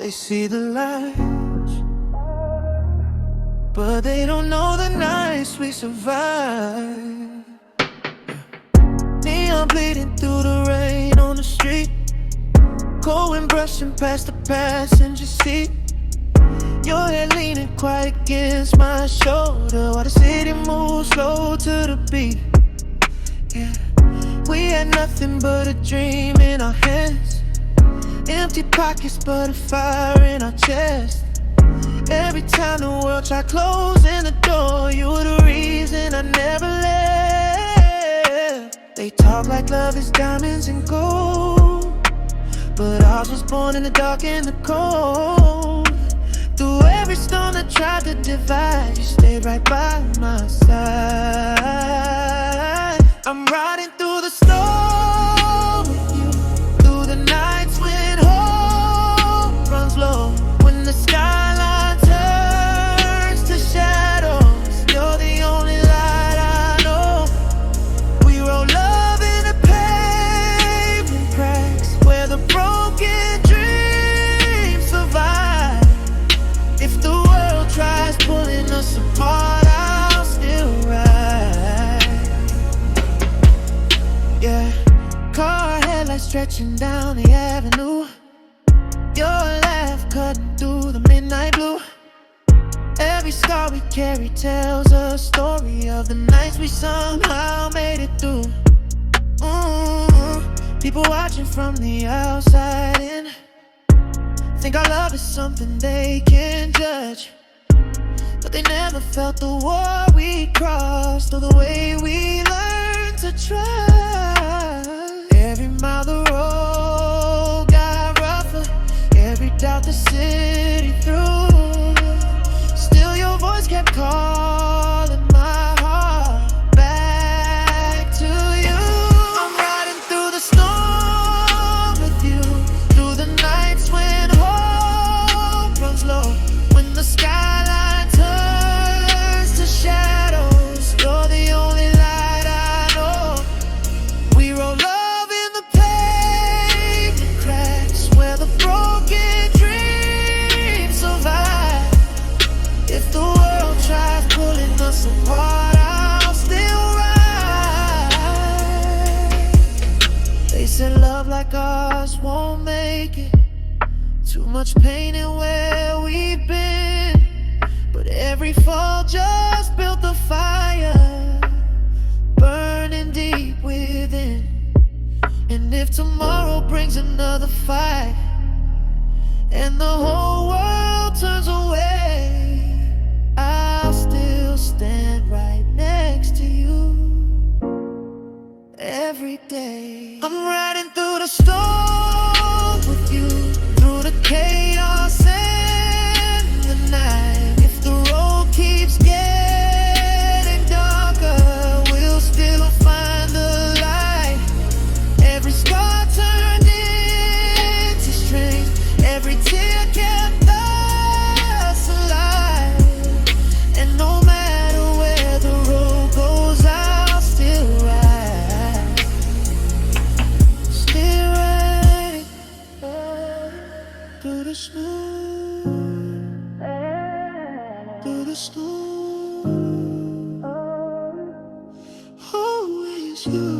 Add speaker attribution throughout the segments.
Speaker 1: They see the lights, but they don't know the nights we survive. Neon bleeding through the rain on the street, going brushing past the passenger seat. Your head leaning quiet against my shoulder while the city moves slow to the beat. Yeah, we had nothing but a dream in our hands, empty pockets but a fire in our chest. Every time the world tried closing the door, you were the reason I never left. They talk like love is diamonds and gold, but ours was born in the dark and the cold. Through every storm that tried to divide, you stayed right by my side. I'm riding through the storm with you, through the nights when hope runs low, when the skyline turns to shadows. You're the only light I know. We roll love in the pavement cracks where the broken dreams survive. If the world tries pulling us apart, I'll still ride. Yeah, car headlights stretching down the avenue, your laugh cutting through the midnight blue. Every scar we carry tells a story of the nights we somehow made it through. People watching from the outside in, think our love is something they can judge, but they never felt the war we crossed or the way we learned to trust. Every mile the road got rougher, every doubt the city threw. Still your voice kept calling my heart back to you. I'm riding through the storm with you, through the nights when hope runs low, when the skyline turns to shadows. You're the only light I know. We roll love in the pavement cracks where the broken dreams survive. If the world tries pulling us apart, I'll still ride. They said love like ours won't make it, too much pain in where we've been, but every fall just built the fire, burning deep within. And if tomorrow brings another fight and the whole world turns away, I'll still stand right next to you every day. I'm riding through the storm with you, through the chaos and the night. If the road keeps getting darker, we'll still find the light. Every scar turned into strength, every tear kept us alive. And no matter where the road goes, I'll still ride. Still riding through the snow, through the storm. Always you.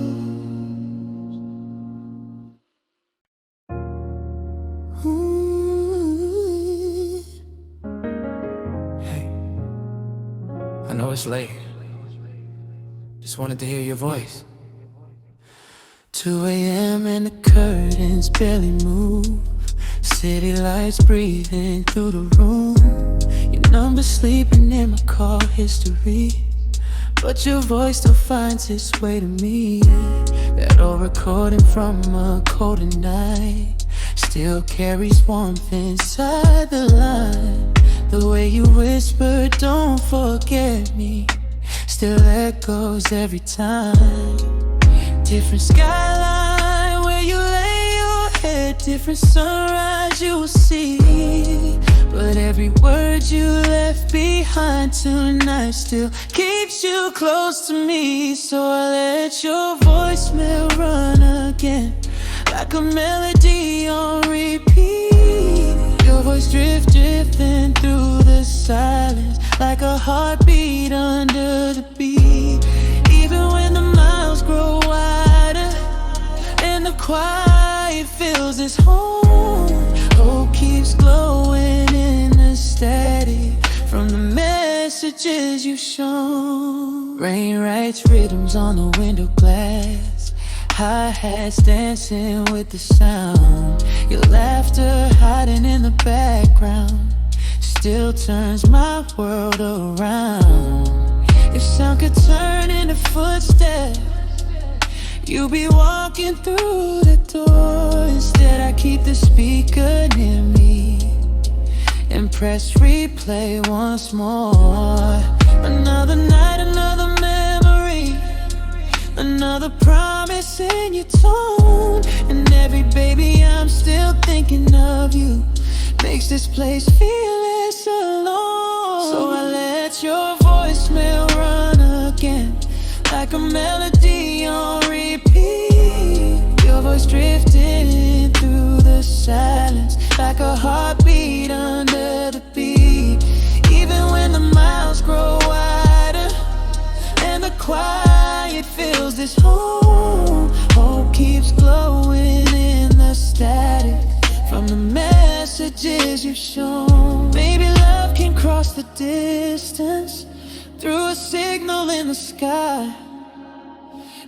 Speaker 1: Hey, I know it's late, just wanted to hear your voice. 2 a.m. and the curtains barely move, city lights breathing through the room. Your number sleeping in my call history, but your voice still finds its way to me. That old recording from a colder night still carries warmth inside the line. The way you whisper, don't forget me, still echoes every time. Different skyline where you lay your head, different sunrise you will see, but every word you left behind tonight still keeps you close to me. So I let your voicemail run again, like a melody on repeat. Your voice drifting through the silence, like a heartbeat under the beat. Even when the miles grow wider and the quiet fills this home, hope keeps glowing in the static from the messages you've shown. Rain writes rhythms on the window glass, hi-hats dancing with the sound. Your laughter hiding in the background still turns my world around. If sound could turn into footsteps, you'll be walking through the door. Instead I keep the speaker near me and press replay once more. Another night, another memory, another promise in your tone. And every baby I'm still thinking of you makes this place feel less alone. So I let your voicemail run again, like a melody on repeat. Your voice drifting through the silence, like a heartbeat under the beat. Even when the miles grow wider and the quiet fills this home, hope keeps glowing in the static from the messages you've shown. Maybe love can cross the distance through a signal in the sky.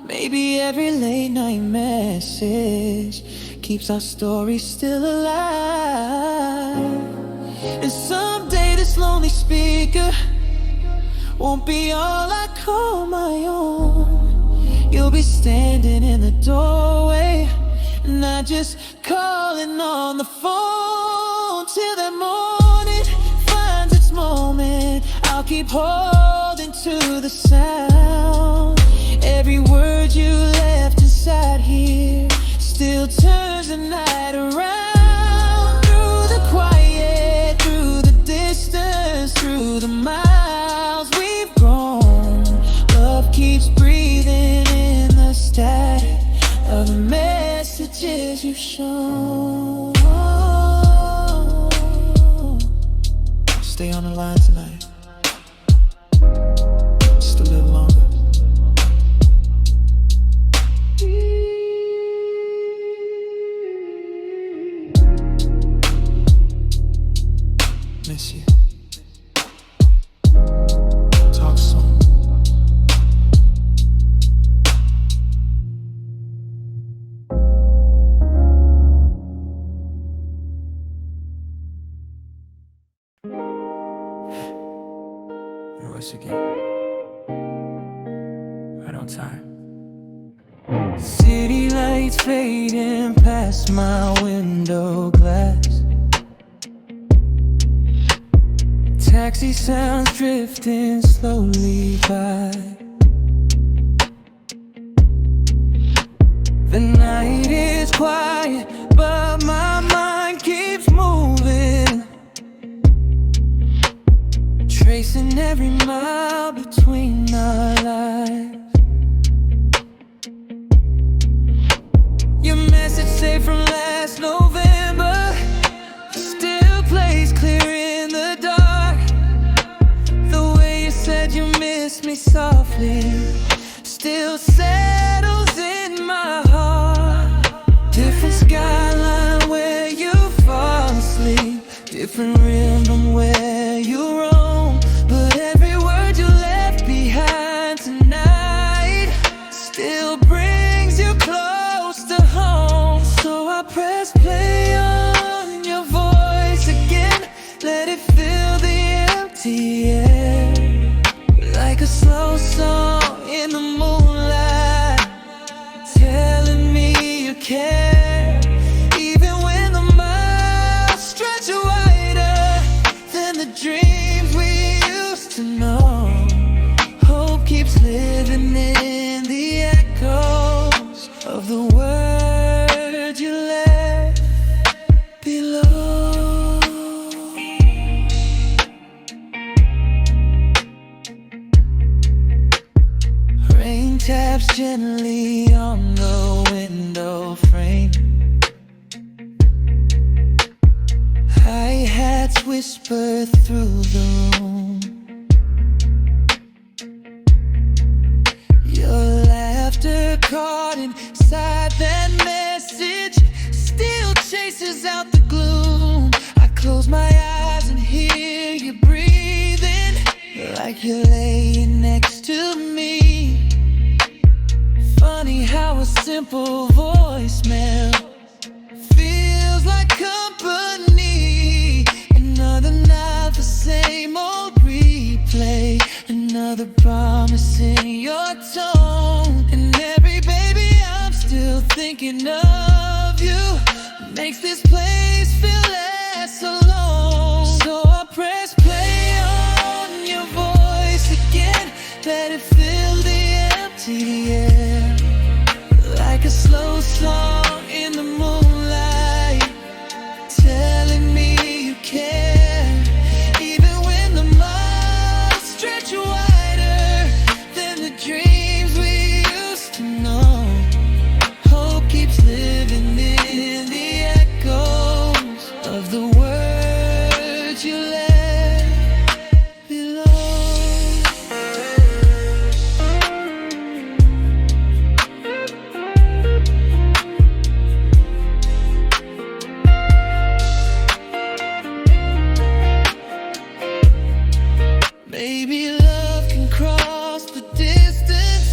Speaker 1: Maybe every late night message keeps our story still alive. And someday this lonely speaker won't be all I call my own. You'll be standing in the doorway, not just calling on the phone. Till that morning finds its moment, I'll keep holding to the sound. Every word you left inside here still turns the night around. Through the quiet, through the distance, through the miles we've grown, love keeps breathing in the static of the messages you've shown. Stay on the line tonight, just a little longer. Miss you. Talk soon. Voice again. Right on time. City lights fading past my window glass, taxi sounds drifting slowly by. The night is quiet, but my mind keeps moving, tracing every mile between our lives. Your message saved from last November still plays clear in the dark. The way you said you missed me softly still settles in my heart. Different skyline where you fall asleep, different rhythm where you roam, but every word you left behind tonight still brings you close to home. So I press play on your voice again, let it fill the empty air, like a slow song in the moonlight, telling me you care. Even when the miles stretch wider than the dreams we used to know, hope keeps living in the echoes of the words you left below. Rain taps gently on the window frame, whisper through the room. Your laughter caught inside that message still chases out the gloom. I close my eyes and hear you breathing, like you're laying next to me. Funny how a simple voicemail feels like company. Another night, the same old replay. Another promise in your tone. And every baby, I'm still thinking of you. Makes this place feel less alone. So I press play on your voice again. Let it fill the empty air, like a slow song in the moonlight, telling me you care. Even when the miles stretch wider than the dreams we used to know, hope keeps living in the echoes of the words you left below. Maybe love can cross the distance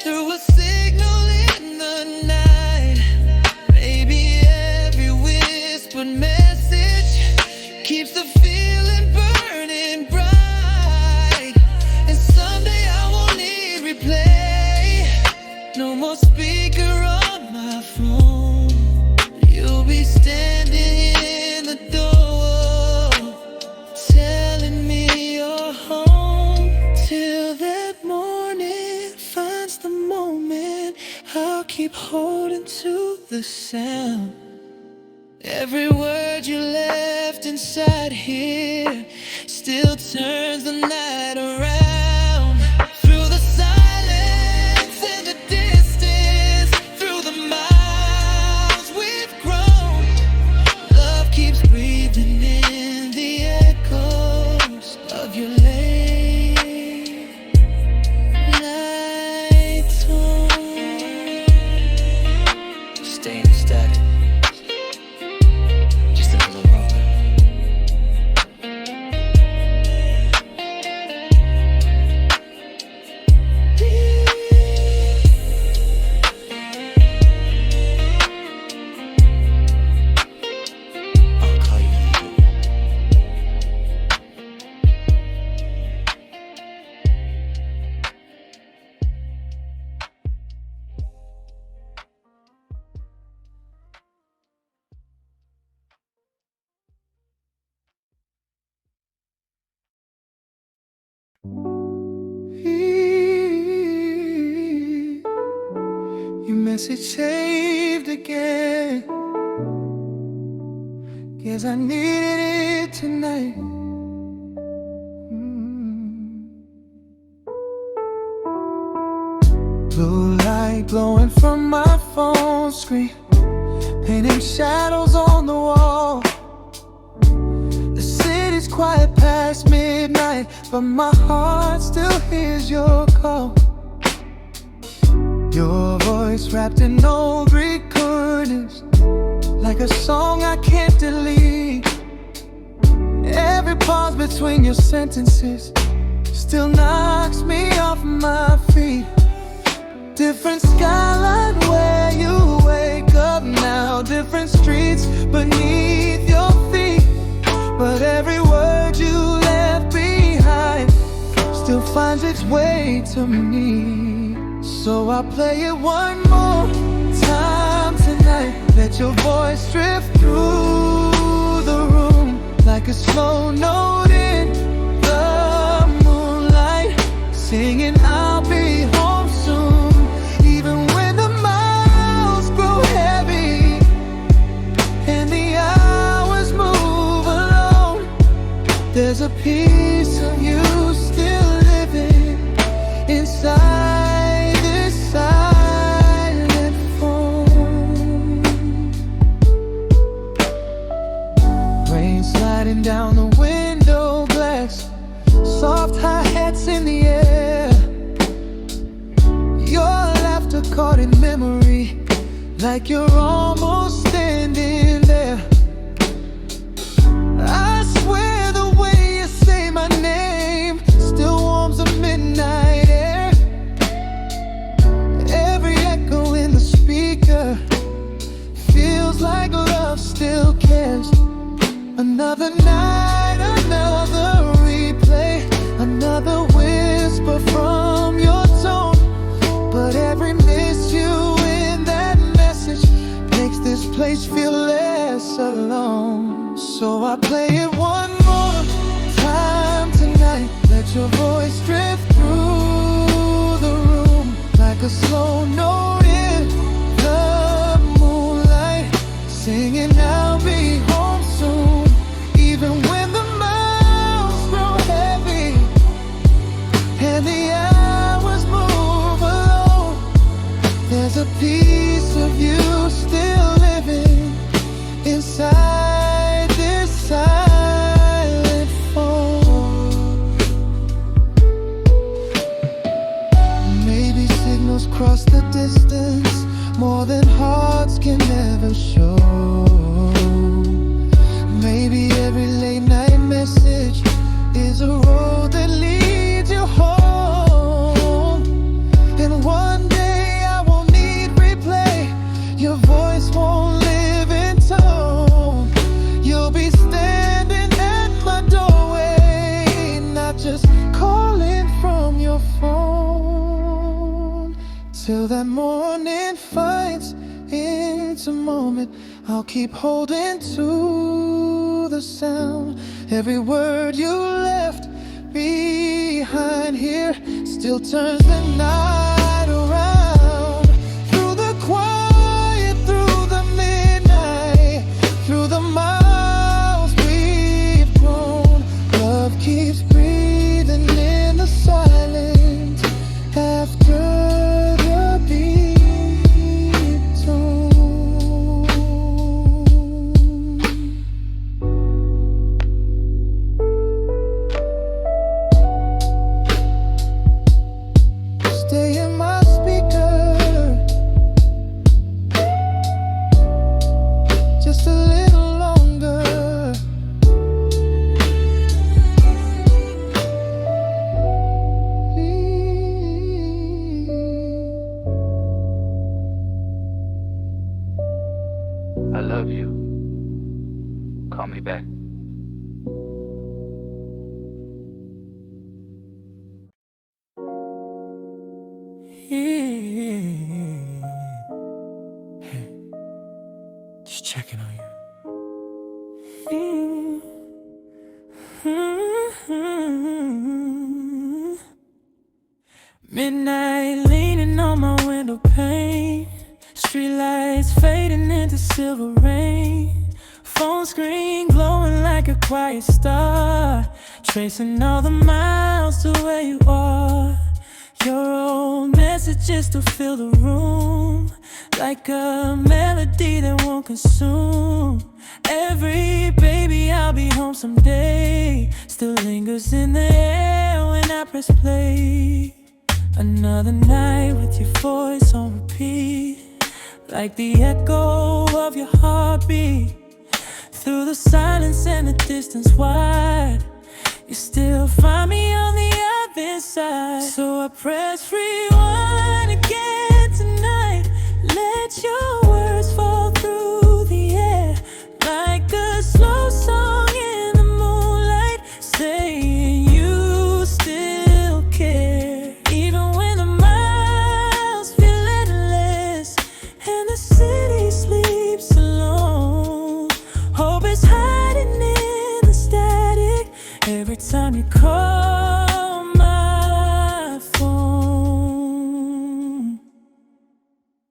Speaker 1: through a signal in the night. Maybe every whispered message keeps the feeling burning bright. And someday I won't need replay, no more speaker on my phone. You'll be standing in the door, telling me you're home. Till that morning finds the moment, I'll keep holding to the sound. Every word you left inside here still turns the night around. Through the silence and the distance, through the miles we've grown, love keeps breathing in the echoes of your late night tone. Stay in static, just a little longer. I'll call you in a bit. Your message saved again. Guess I needed it tonight. Blue light glowing from my phone screen, painting shadows on the wall. The city's quiet past midnight, but my heart still hears your call. Your voice wrapped in old recordings, like a song I can't delete. Every pause between your sentences still knocks me off my feet. Different skyline where you wake up now, different streets beneath your feet. But every word you left behind still finds its way to me. So I'll play it one more time tonight. Let your voice drift through the room, like a slow note in the moonlight, singing I'll be home soon. Even when the miles grow heavy and the hours move alone, there's a piece of you still living inside this silent phone. Rain sliding down the soft hi-hats in the air. Your laughter caught in memory, like you're almost standing there. I swear the way you say my name still warms the midnight air. Every echo in the speaker feels like love still cares. Another night, another replay, another whisper from your tone. But every miss you in that message makes this place feel less alone. So I play it one more time tonight. Let your voice drift through the room like a slow note in the moonlight, singing I'll be home soon. Even when the miles grow heavy and the hours move alone, there's a piece of you still living inside this silent phone. Maybe signals cross the distance more than hearts can ever show. Maybe every late night message is a road that leads you home. And one day I won't need replay, your voice won't live in tone. You'll be standing at my doorway, not just calling from your phone. Till that morning finds into moment, I'll keep holding to the sound. Every word you left behind here still turns the night around. Through the quiet, through the midnight, through the miles we've grown, love keeps breathing in the silence after the beat tone. Stay in my speaker just a little longer.
Speaker 2: I love you. Call me back.
Speaker 1: Just checking on you. Midnight leaning on my window pane, streetlights fading into silver rain, phone screen glowing like a quiet star, tracing all the miles to where you are. Your old messages to fill the room, like a melody that won't consume. Every baby I'll be home someday still lingers in the air when I press play. Another night with your voice on repeat, like the echo of your heartbeat. Through the silence and the distance wide, you still find me on the other side. So I press rewind again tonight. Let your words fall through the air, like a slow song in the moonlight, saying you still care. Even when the miles feel endless and the city sleeps alone, hope is hiding in the static every time you call my phone.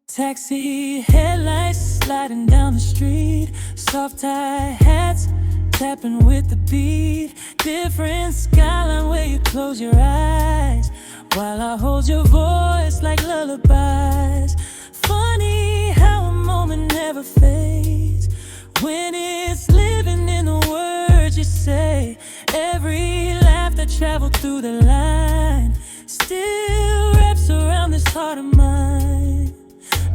Speaker 1: Taxi headlights sliding down the street, soft hi-hats tapping with the beat. Different skyline where you close your eyes, while I hold your voice like lullabies. Funny how a moment never fades when it's living in the words you say. Every laugh that traveled through the line still wraps around this heart of mine.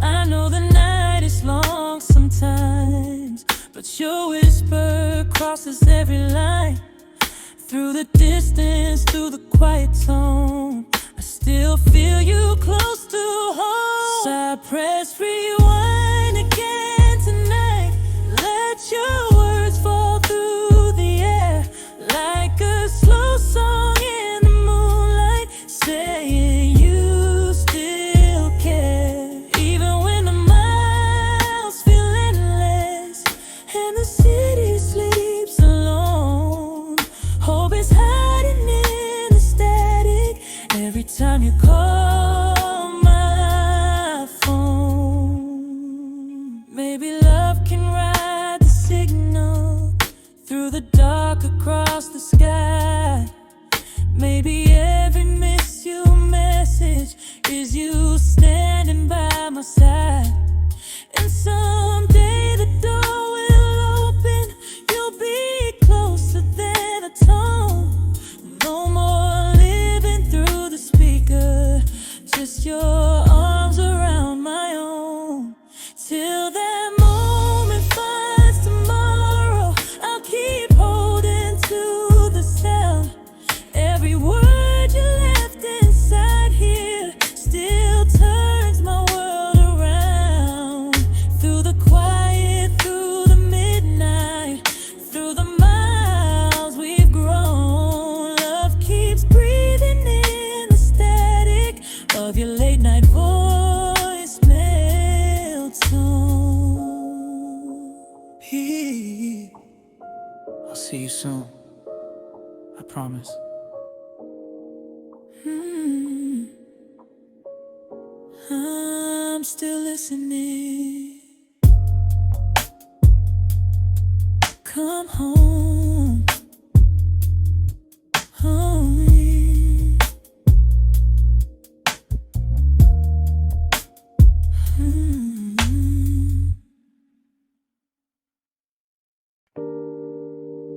Speaker 1: I know the night is long sometimes, but your whisper crosses every line. Through the distance, through the quiet tone, I still feel you close to home. So I press rewind again tonight. Let your words fall through the air like a slow song in the moonlight, saying you still care. Even when the miles feel endless and the city sleeps alone, hope is hiding in the static every time you call my phone. Maybe love can ride the signal through the dark across the sky. Maybe every miss you message is you standing by my side. And someday the door will open, you'll be closer than a tone. No more living through the speaker, just your arms around my own. Till that moment finds tomorrow, I'll keep holding to the sound. Every word you left inside here still turns my world around. Through the quiet, through the midnight, through the miles we've grown, love keeps breathing in the static of your late night voicemail tone. I'll see you soon, I promise. I'm still listening. Come home, home.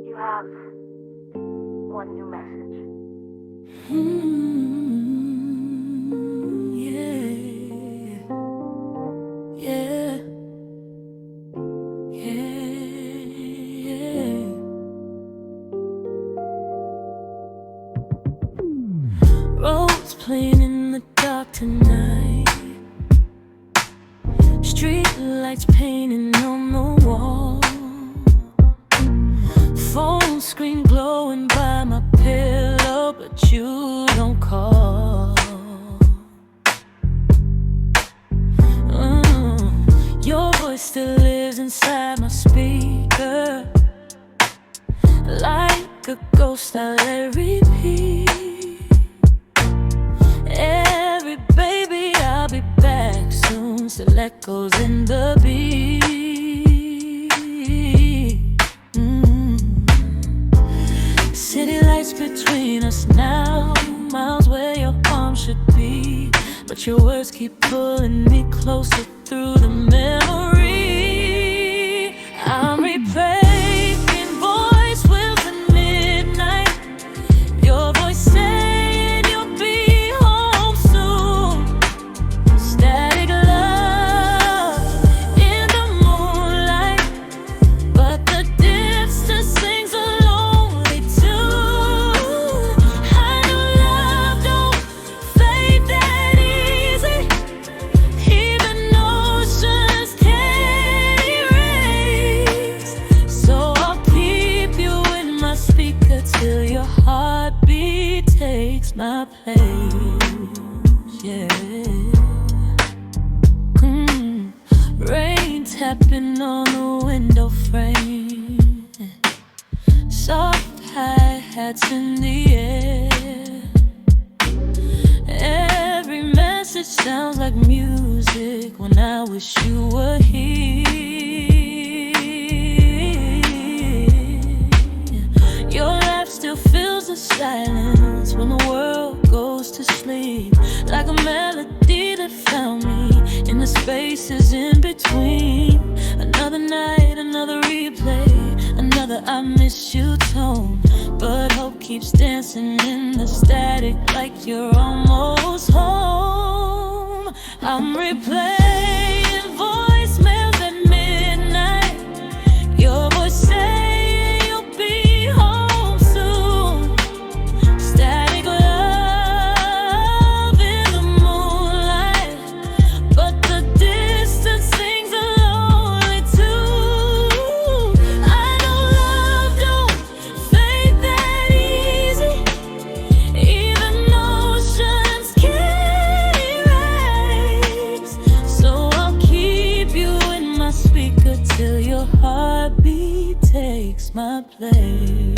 Speaker 2: You have one new message.
Speaker 1: Roads playing in the dark tonight, street lights painting on the wall, phone screen glowing by my pillow, but you don't call. Your voice still lives inside my speaker, like a ghost I let repeat. Every baby, I'll be back soon. Still echoes in the beat. City lights between us now, miles where your arms should be, but your words keep pulling me closer through the memory. I'm replaying voice wills at midnight, your voice saying you'll be home soon. Static love in the moonlight, but the distance sings a lonely tune. I know love don't fade that easy, even oceans can't erase. So I'll keep you in my speaker till your heartbeat takes my place. Yeah. Rain tapping on the window frame, soft hi-hats in the air. Every message sounds like music when I wish you were here. Your laugh still fills the silence when the world goes to sleep, like a melody that found me in the spaces in between. Another night, another replay, another I miss you tone, but hope keeps
Speaker 3: keeps dancing in the static like you're almost home. I'm replaying voicemails at midnight. Your voice saying you'll be home soon. Static love in the moonlight, but the distance sings a lonely tune. I know love don't fade that easy, even oceans can't erase. So I'll keep you in my speaker till your heartbeat takes my place.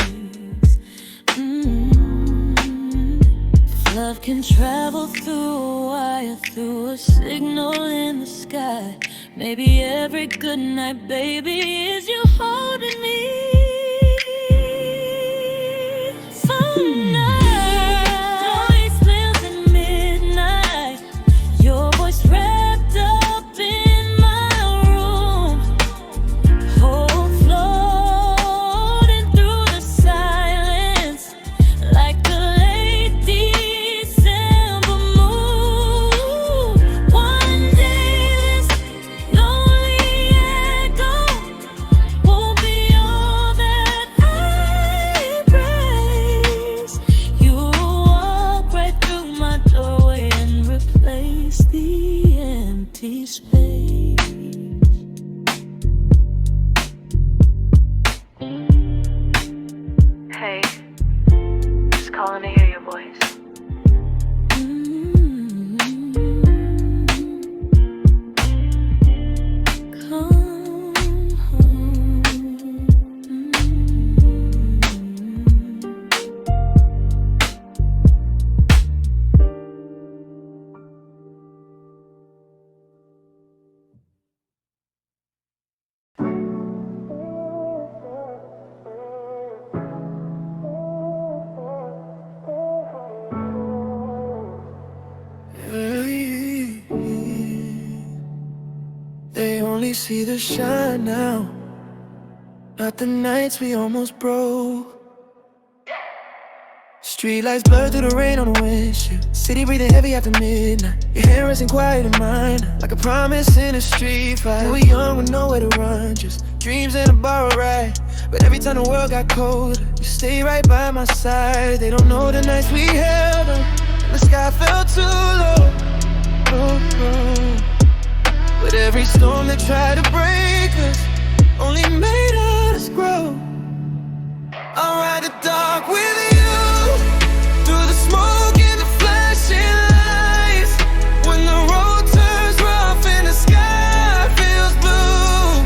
Speaker 3: Love can travel through a wire, through a signal in the sky. Maybe every good night, baby, is you holding me. Phone voicemails at midnight. Your voice wrapped up in my room. Hope floating through the silence like a late December moon. One day this lonely echo won't be all that I embrace. You walk right through my doorway and replace the empty space.
Speaker 2: Hey, just calling to hear your voice.
Speaker 3: Come home.
Speaker 1: They only see the shine now, not the nights we almost broke. Streetlights blur through the rain on the windshield. City breathing heavy after midnight. Your hair isn't quiet in mine, like a promise in a street fight. We were young with nowhere to run, just dreams and a borrowed ride. But every time the world got colder, you stay right by my side. They don't know the nights we held on, and the sky felt too low. Oh, oh. But every storm that tried to break us only made us grow. I'll ride the dark with you, through the smoke and the flashing lights. When the road turns rough and the sky feels blue,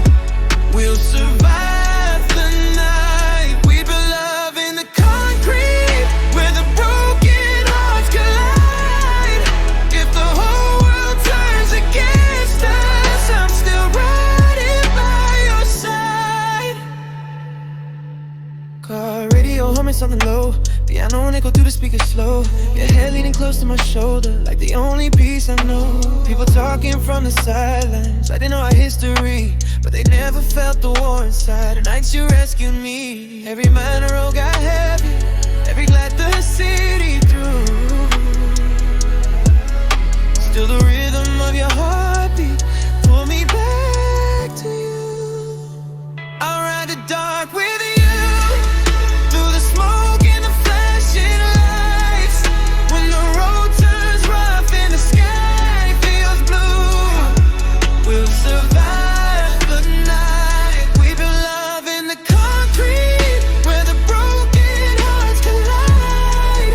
Speaker 1: we'll survive the night. We build love in the concrete, where the broken hearts collide. If the whole world turns against us, I'm still riding by your side. Car radio humming something low, piano nickel through the speakers slow. Your head leaning close to my shoulder, like the only peace I know. People talking from the sidelines, like they know our history, but they never felt the war inside. The nights you rescued me, every minor road got heavy, every glad the city through. Still the rhythm of your heartbeat pull me back to you. I'll ride the dark with you, through the smoke and the flashing lights. When the road turns rough and the sky feels blue, we'll survive the night. We build love in the concrete, where the broken hearts collide.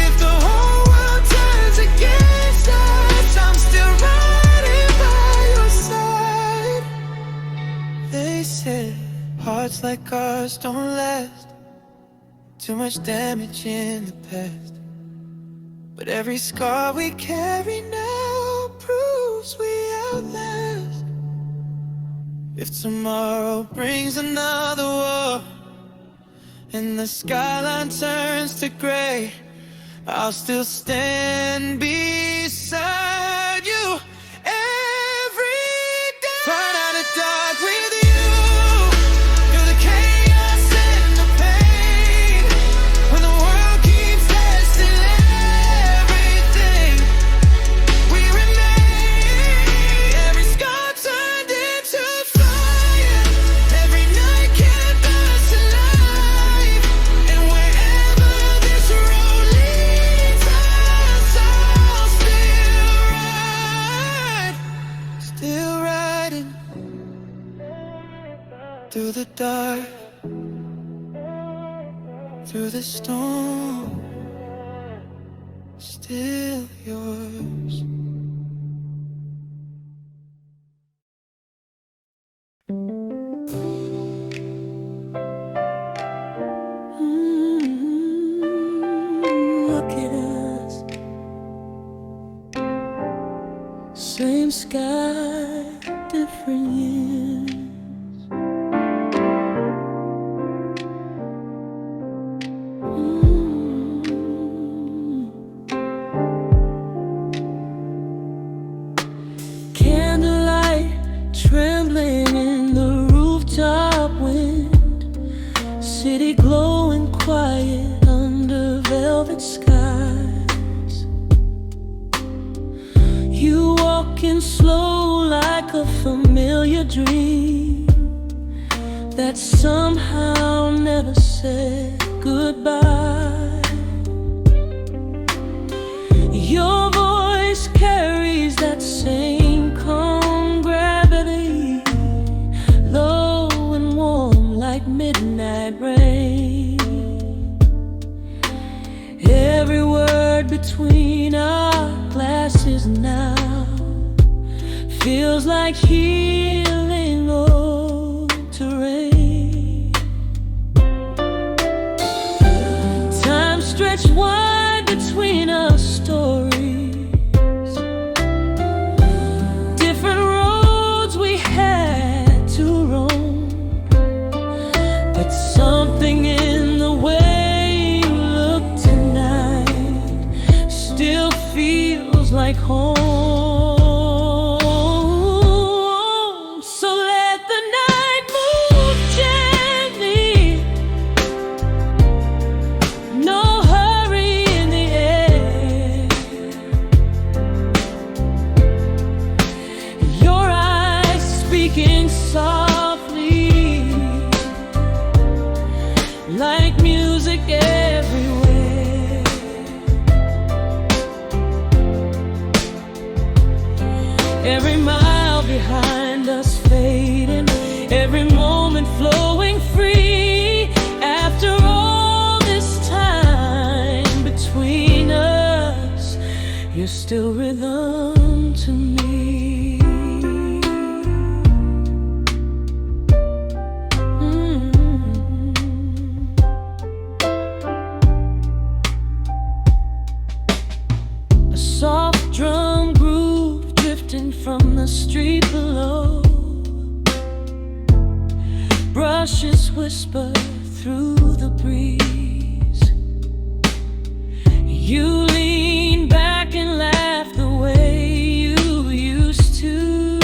Speaker 1: If the whole world turns against us, I'm still riding by your side. They said hearts like ours don't last, too much damage in the past. But every scar we carry now proves we outlast. If tomorrow brings another war and the skyline turns to gray, I'll still stand beside you every day. Turn out the dark with you, through the chaos and the pain. When the world dark, through the storm, still yours.
Speaker 3: Look at us, same sky, different years. Candlelight trembling in the rooftop wind, city glowing quiet under velvet skies. You walking slow like a familiar dream that somehow never said goodbye. Your voice carries that same calm gravity, low and warm like midnight rain. Every word between our glasses now feels like healing old terrain. Time stretched wide between our stories, different roads we had to roam, but something in the way you look tonight still feels like home. So let the night move gently, no hurry in the air. Your eyes speaking softly, like music everywhere. Every mile behind us fading, every moment flowing free. After all this time between us, you're still rhythm to me. A soft drum groove drifting from the street below, brushes whisper through the breeze. You lean back and laugh the way you used to,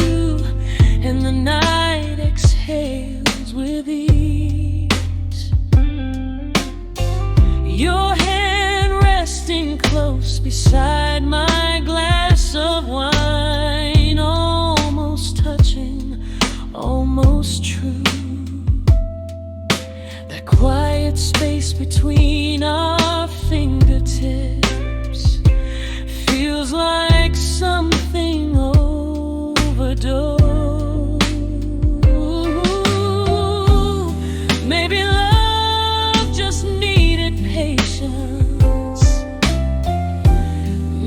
Speaker 3: and the night exhales with ease. Your hand resting close beside my glass of wine, almost touching, almost true. That quiet space between our fingertips feels like something overdosed. Maybe love just needed patience.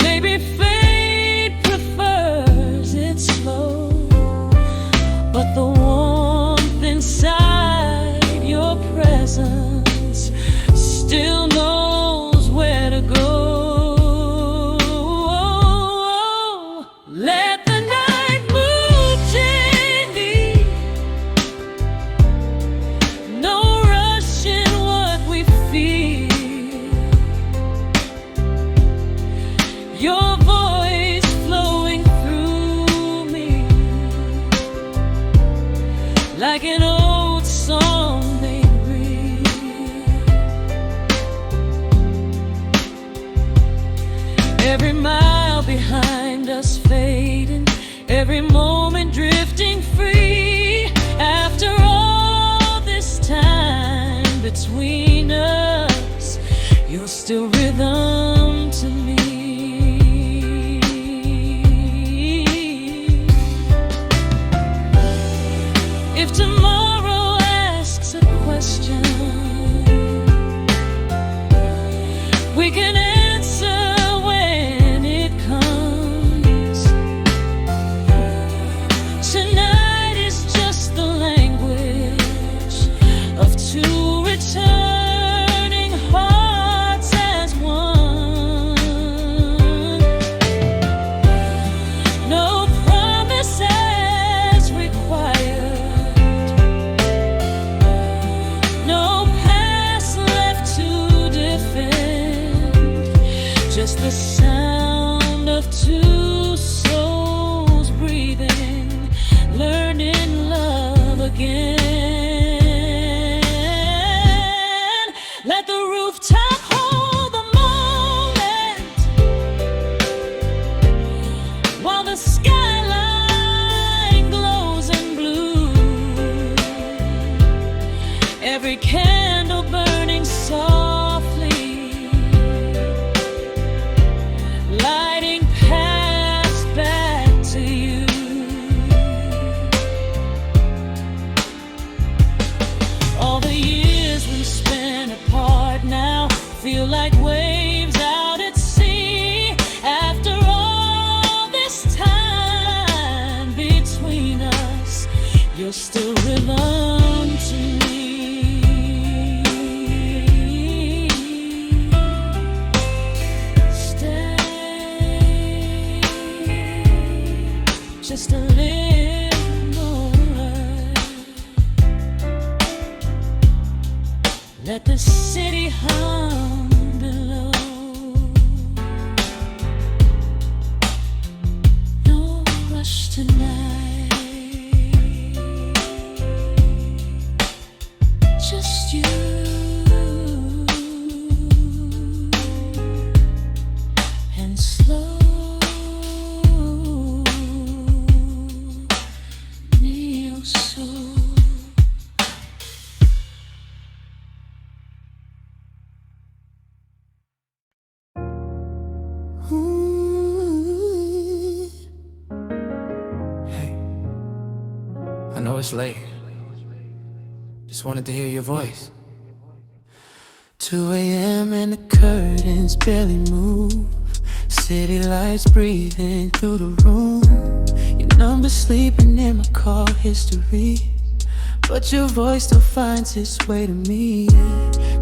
Speaker 3: Maybe fate prefers it slow, but the warmth inside your presence still knows where to go. Let the night move gently, no rush in what we feel. Your voice flowing through me like an old song made real. Every mile behind us fading, every moment drifting free. After all this time between us, you're still rhythm to me. If tomorrow asks We can answer when it comes. Tonight is just the language of two returning hearts as one. No promises required, no past left to defend, just the sound of two souls breathing, learning love again. Let the rooftop hold the moment while the skyline glows in blue. Every candle burning softly, lighting paths back to you. All the years we spent apart now feel like waves out at sea. After all this time between us, you're still rhythm to me. Stay just a little more. Let the city hum below. No rush tonight, just you and slow neo soul.
Speaker 1: Hey, I know it's late. Just wanted to hear your voice. 2 a.m. and the curtains barely move. City lights breathing through the room. Your number sleeping in my call history, but your voice still finds its way to me.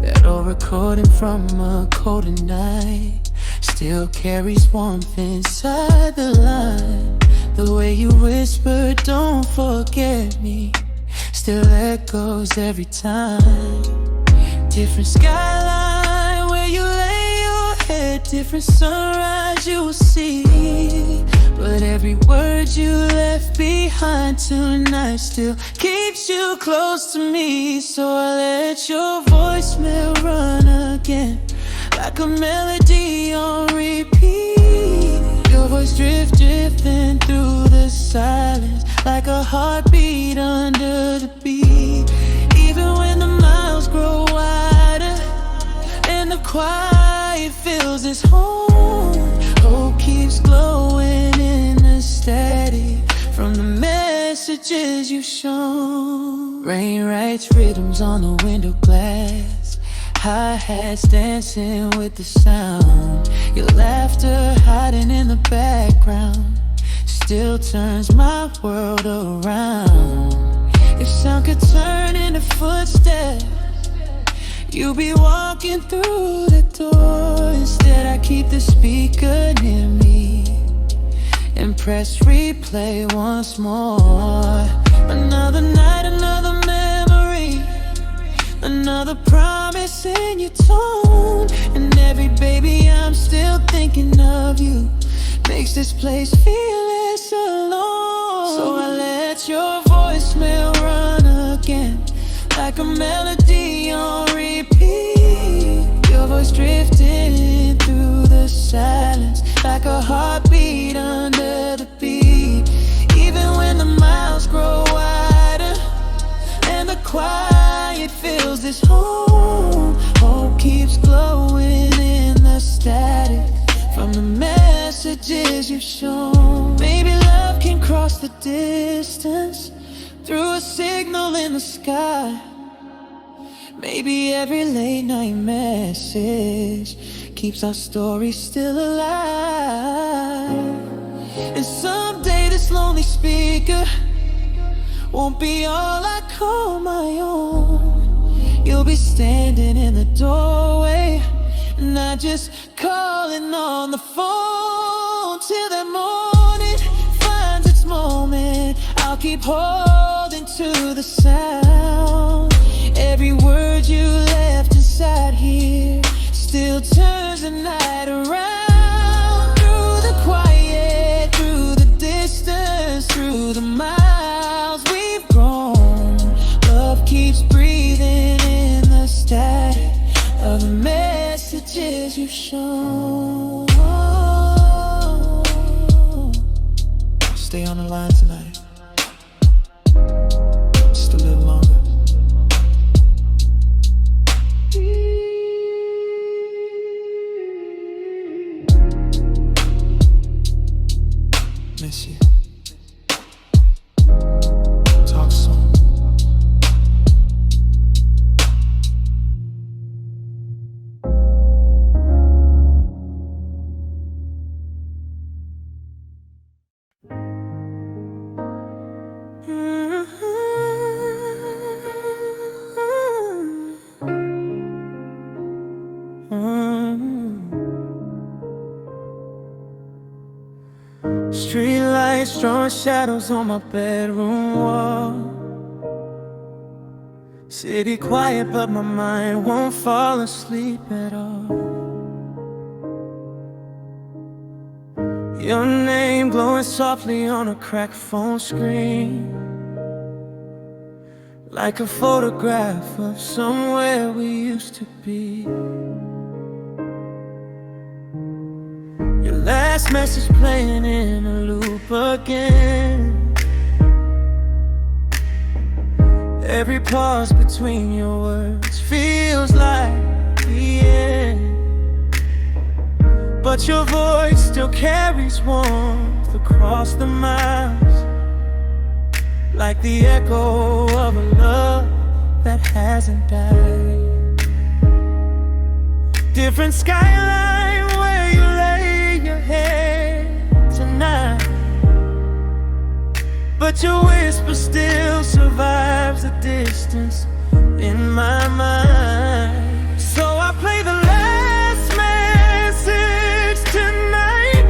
Speaker 1: That old recording from a colder night still carries warmth inside the line. The way you whisper, don't forget me, still echoes every time. Different skyline where you lay your head, different sunrise you will see. But every word you left behind tonight still keeps you close to me. So I let your voicemail run again, like a melody on repeat. Your voice drifting through the silence, like a heartbeat under the beat. Even when the miles grow wider and the quiet fills this home, hope keeps glowing in the static from the messages you've shown. Rain writes rhythms on the window glass, hi-hats dancing with the sound. Your laughter hiding in the background still turns my world around. If sound could turn into footsteps, you'll be walking through the door. Instead I keep the speaker near me and press replay once more. Another night, another memory, another promise in your tone. And every baby I'm still thinking of you makes this place feel less alone. So I let your voicemail run again, like a melody on repeat. Your voice drifting through the silence, like a heartbeat under the beat. Even when the miles grow wider and the quiet fills this home, hope keeps glowing in the static from the messages you've shown. Maybe love can cross the distance through a signal in the sky. Maybe every late night message keeps our story still alive. And someday this lonely speaker won't be all I call my own. You'll be standing in the doorway, not just calling on the phone. Till that morning finds its moment, I'll keep holding to the sound. Every word you left inside here still turns the night around. Through the quiet, through the distance, through the miles we've grown, love keeps breathing in the static of the messages you've shown. Stay on the line tonight, just a little longer. Miss you. Talk soon. Street lights drawing shadows on my bedroom wall. City quiet but my mind won't fall asleep at all. Your name glowing softly on a cracked phone screen, like a photograph of somewhere we used to be. Your last message playing in a loop again. Every pause between your words feels like the end, but your voice still carries warmth across the miles, like the echo of a love that hasn't died. Different skyline where you lay your head tonight, but your whisper still survives the distance in my mind. So I play the last message tonight.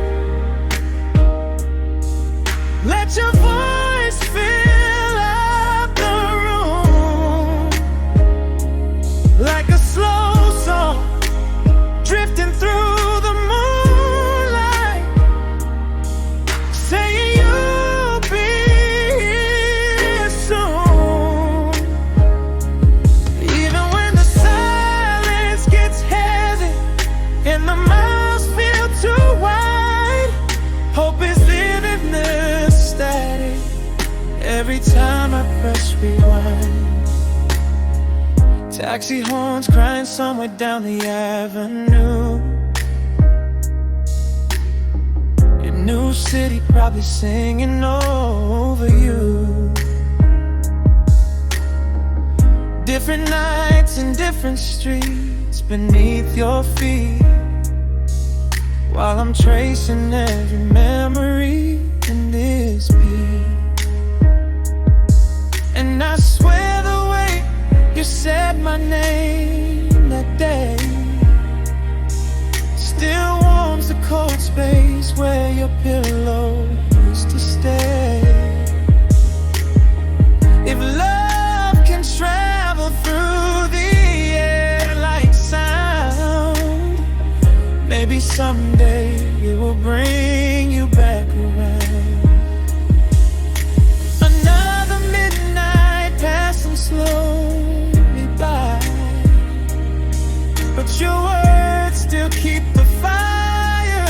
Speaker 1: Let your voice fill up the room, like a slow song drifting through the moonlight, saying you'll be here soon. Even when the silence gets heavy and the miles feel too wide, hope is lit in the static every time I press rewind. Taxi horns crying somewhere down the avenue. Your new city probably singing over you. Different nights and different streets beneath your feet, while I'm tracing every memory in this beat. And I swear the way you said my name that day still warms the cold space where your pillow used to stay. If love can travel through the air like sound, maybe someday it will bring you back around. Another midnight passing slowly by, but your words still keep the fire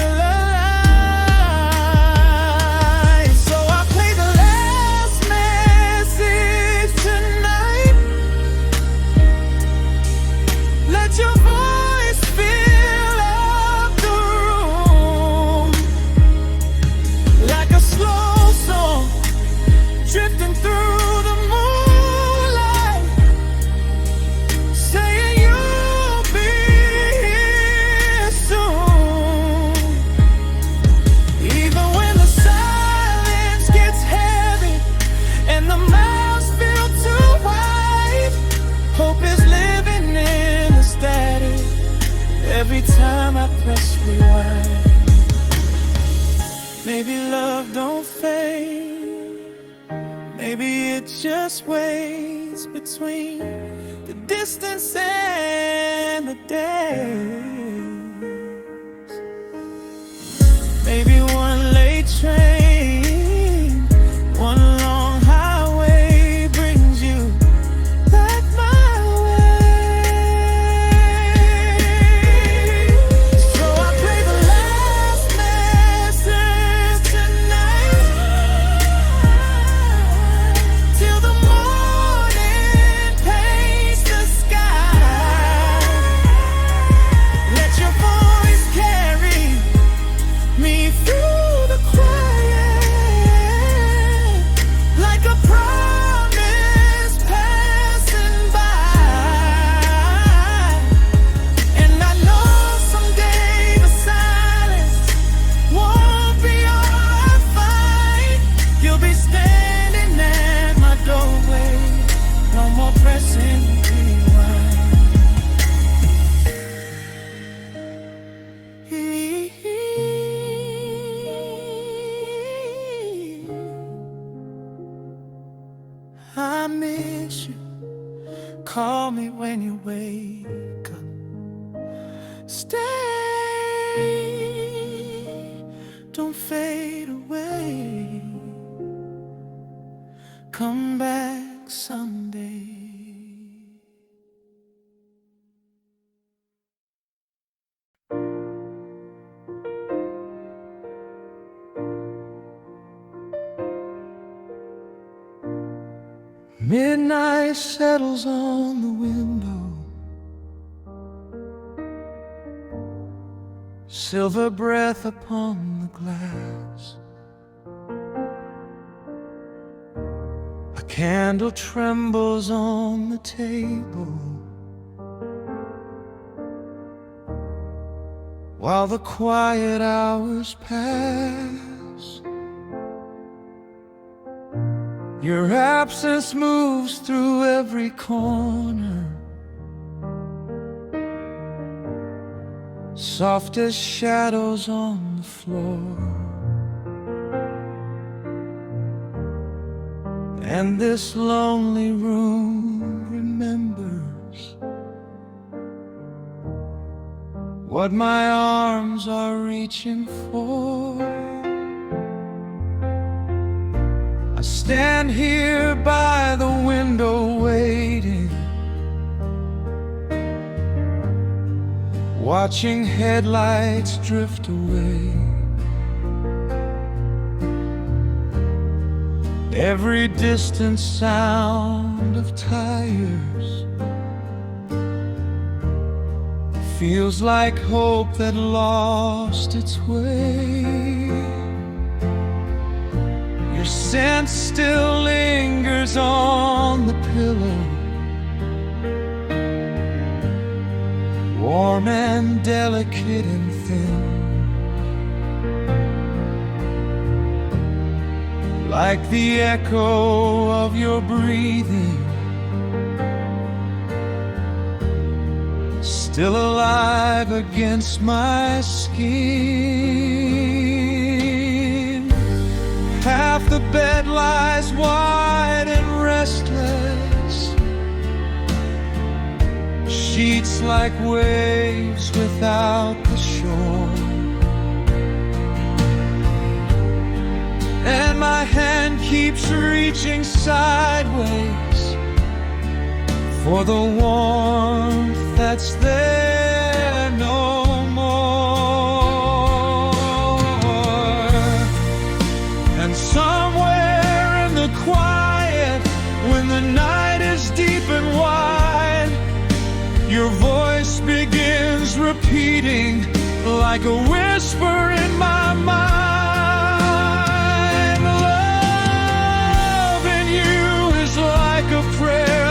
Speaker 1: alive. So I play the last message tonight. Let your voice fill up the room, like a time I press rewind. Maybe love don't fade, maybe it just waits between the distance and the days. Maybe one late train, one long highway brings you back my way. So I play the last message tonight, till the morning paints the sky. Let your voice carry me through the quiet, like a promise passing by. And I know someday the silence won't be all I find. You'll be standing at my doorway, no more pressing rewind. I miss you. Call me when you wake up. Stay, don't fade away. Come back someday. Midnight settles on the window, silver breath upon the glass. A candle trembles on the table, while the quiet hours pass. Your absence moves through every corner, soft as shadows on the floor. And this lonely room remembers what my arms are reaching for. I stand here by the window waiting, watching headlights drift away. Every distant sound of tires feels like hope that lost its way. Your scent still lingers on the pillow, warm and delicate and thin, like the echo of your breathing, still alive against my skin. Half the bed lies wide and restless, sheets like waves without the shore. And my hand keeps reaching sideways for the warmth that's there no more. And somewhere in the quiet, when the night is deep and wide, your voice begins repeating like a whisper in my mind.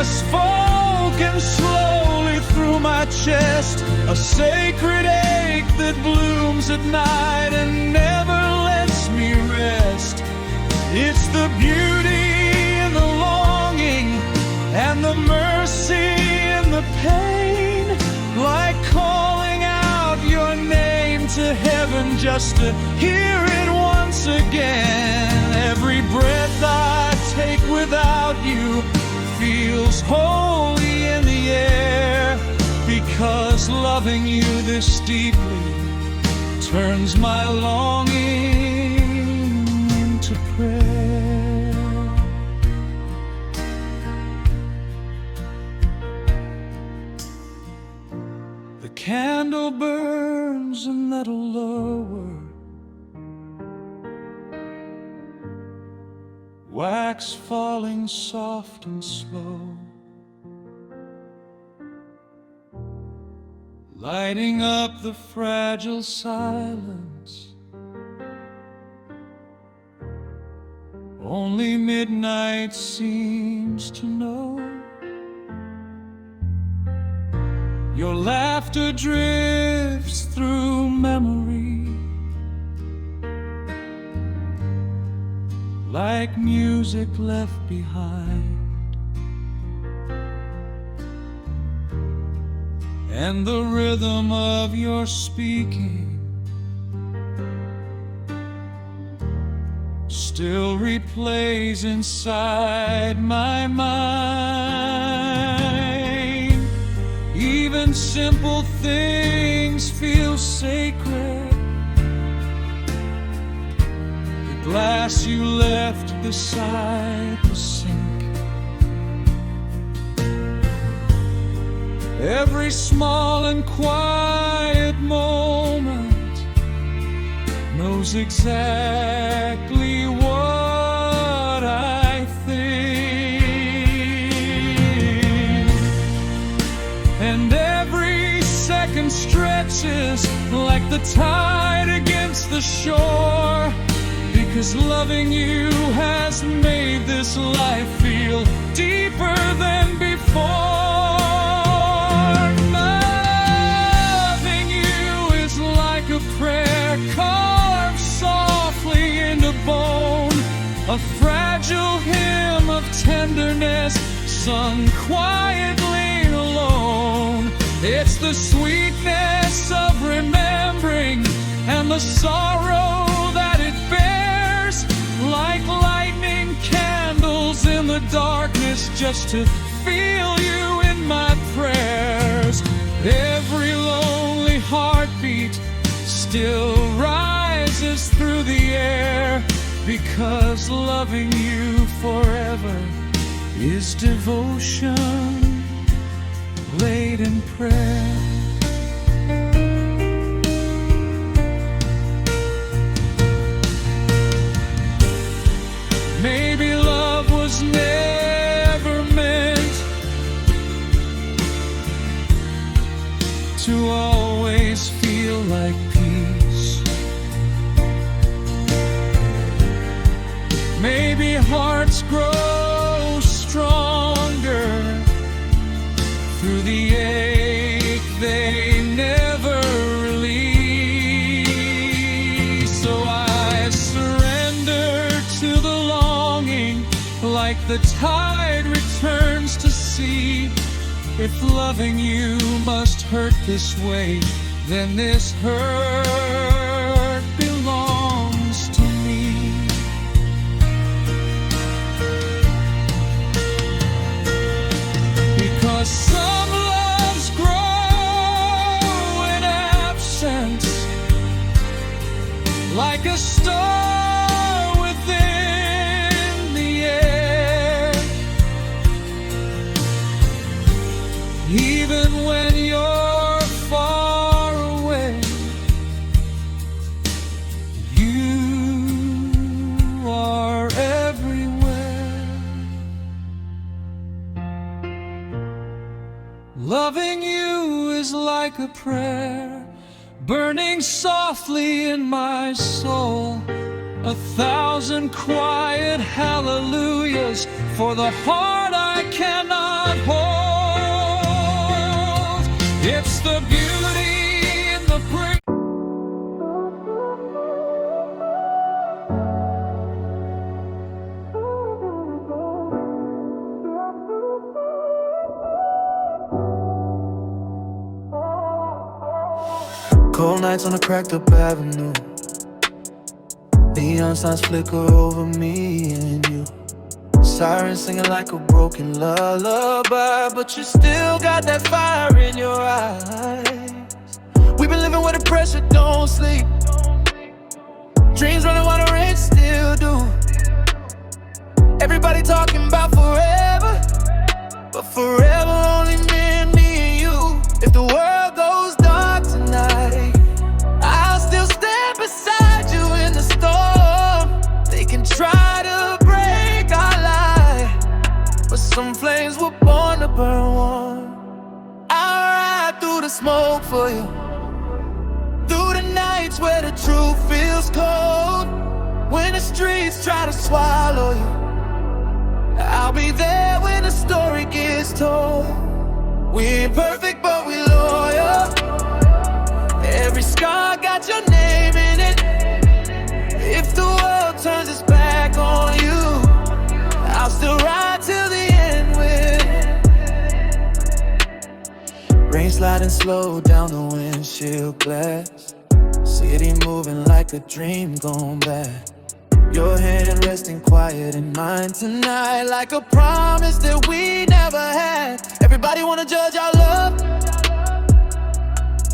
Speaker 1: Spoken slowly through my chest, a sacred ache that blooms at night and never lets me rest. It's the beauty in the longing and the mercy in the pain, like calling out your name. to heaven just to hear it once again. Every breath I take without you feels holy in the air, because loving you this deeply turns my longing into prayer. The candle burns a little lower, wax falling soft and slow, lighting up the fragile silence. Only midnight seems to know. Your laughter drifts through memory like music left behind, and the rhythm of your speaking still replays inside my mind. Even simple things feel sacred. The glass you left beside the sink, every small and quiet moment knows exactly what I think, and every second stretches like the tide against the shore, because loving you has made this life feel deeper than before. Loving you is like a prayer carved softly into bone, a fragile hymn of tenderness sung quietly alone. It's the sweetness of remembering and the sorrow that it bears, like lightning candles in the darkness, just to feel you in my prayers. Every lonely heartbeat still rises through the air, because loving you forever is devotion laid in prayer. Maybe love was never meant to always feel like peace. Maybe hearts grow stronger through the ache they never release. So I surrender to the longing, like the tide returns to sea. If loving you must hurt this way, then this hurt belongs to me. Because some loves grow in absence, like a star within the air. Even when you're far away, you are everywhere. Loving you is like a prayer burning softly in my soul, 1,000 quiet hallelujahs for the heart I cannot hold. It's the beauty in the break.
Speaker 4: Cold
Speaker 1: nights on a cracked up avenue. Neon signs flicker over me and you. Sirens singing like a broken lullaby, but you still got that fire in your eyes. We've been living where the pressure don't sleep. Dreams running while the rain still do. Everybody talking about forever, but forever only me and you. If the world goes dark tonight, I'll still stand beside you in the storm. They can try to break our light, but some flames were born to burn warm. I'll ride through the smoke for you, through the nights where the truth feels cold. When the streets try to swallow you, I'll be there when the story gets told. We ain't perfect, but we loyal. Every scar got your name in it. If the world turns its back on you, I'll still ride till the end with. Rain sliding slow down the windshield glass. City moving like a dream gone bad. Your hand resting quiet in mine tonight, like a promise that we never had. Everybody wanna judge our love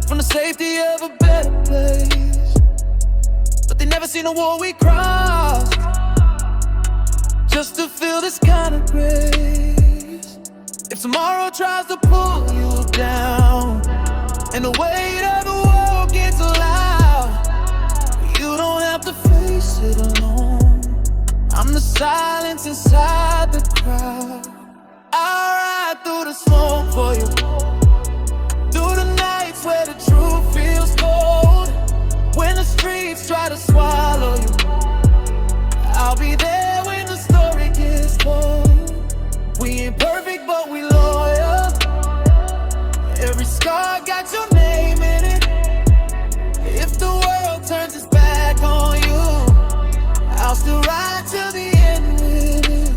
Speaker 1: from the safety of a better place, but they never seen a war we crossed just to feel this kind of grace. If tomorrow tries to pull you down and the weight of the world gets loud, you don't have to face it alone. I'm the silence inside the crowd. I'll ride through the smoke for you, through the nights where the truth feels cold. When the streets try to swallow you, I'll be there when the story gets told. We ain't perfect, but we loyal. Every scar got your name in it. If the world turns its back on you, I'll still ride till the end with it.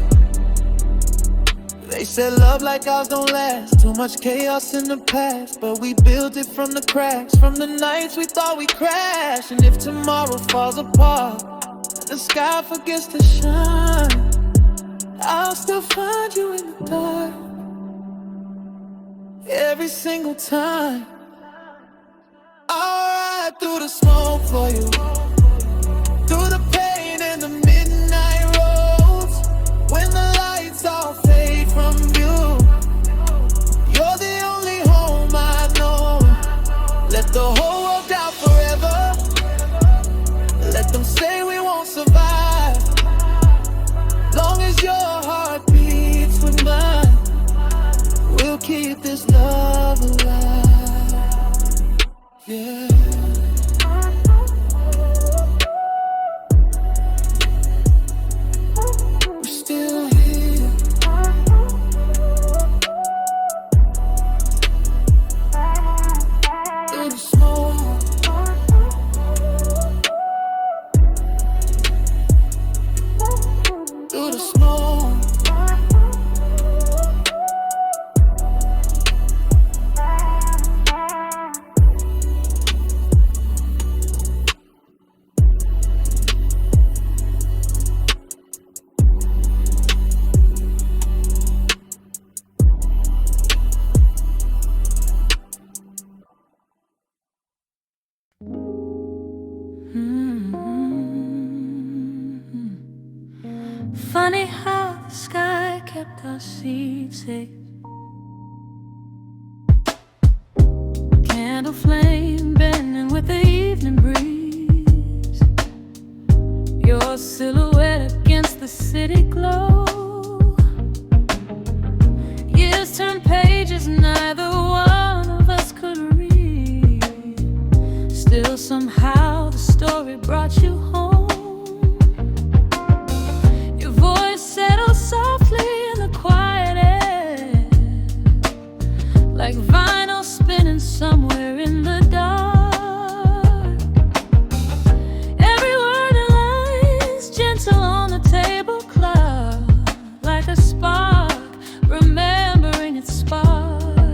Speaker 1: They said love like ours don't last. Too much chaos in the past, but we built it from the cracks, from the nights we thought we crashed. And if tomorrow falls apart, the sky forgets to shine, I'll still find you in the dark every single time. I'll ride through the smoke for you, through the pain and the midnight roads. When the lights all fade from view, you're the only home I know. Let the whole world doubt forever. Let them say we won't survive. Long as your heart beats with mine, we'll keep this love alive. Yeah. We're still here. Through the smoke, through the smoke.
Speaker 3: Funny how the sky kept our seeds safe. Candle flame bending with the evening breeze. Your silhouette against the city glow. Years turn pages neither one of us could read. Still somehow the story brought you home. Voice settles softly in the quiet air, like vinyl spinning somewhere in the dark. Every word lies gentle on the tablecloth, like a spark, remembering its spark.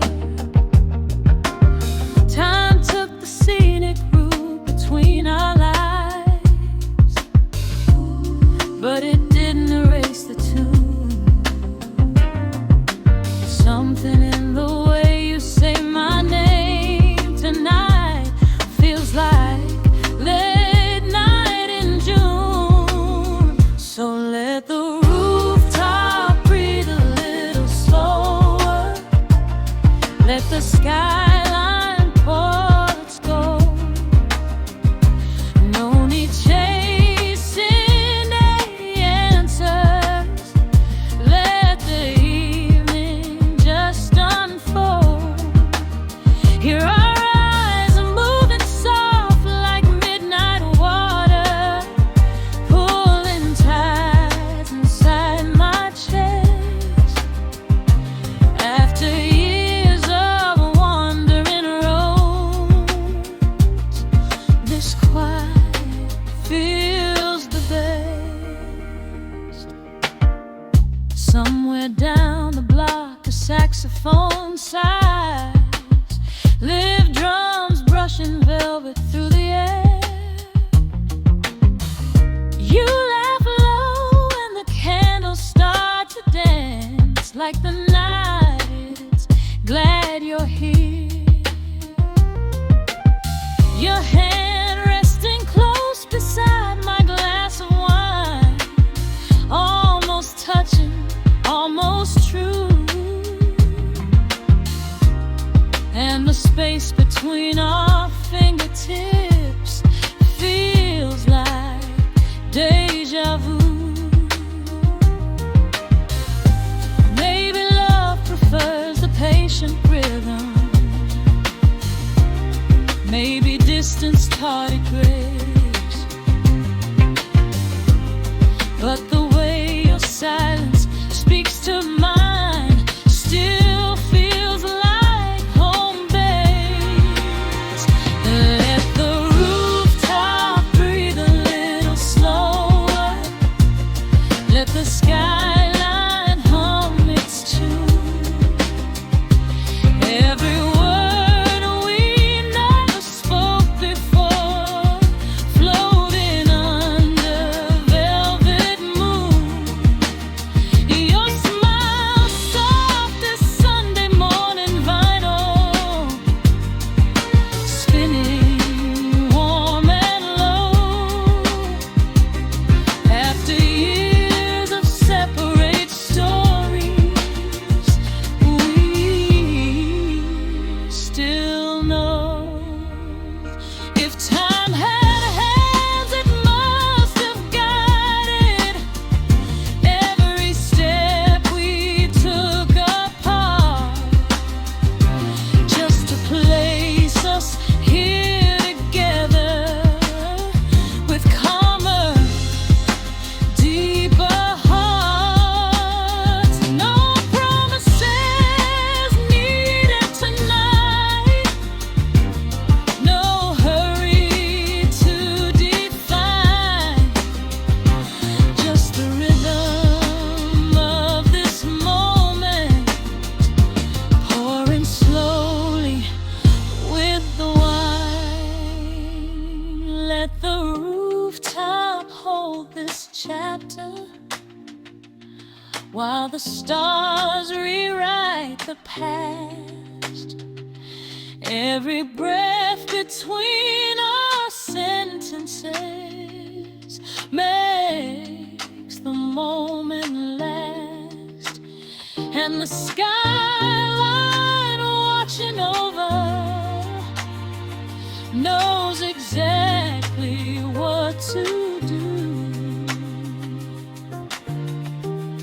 Speaker 3: Time took the scenic route this quiet feels the best. Somewhere down the block, a saxophone sighs, live drums brushing velvet through the air. You laugh low and the candles start to dance, like the night is glad you're here. Your hand resting close beside my glass of wine, almost touching, almost true. And the space between our fingertips feels like deja vu. Maybe love prefers the patient rhythm, maybe distance tardy grace. But the way your silence speaks to mine still feels like home base. Let the rooftop breathe a little slower, let the skyline hum its tune. Every word we never spoke before, floating under velvet moon. Your smile soft as Sunday morning vinyl, spinning warm and low. After years of separate stories, we still know. If time had hands, it must have guided every step we took apart, just to place us here together with calmer, deeper hearts. No promises needed tonight, no hurry to define, just the rhythm of this moment, pouring slowly with the wine. Let the rooftop hold this chapter, while the stars rewrite the past. Every breath between our sentences makes the moment last, and the skyline watching over knows exactly what to do.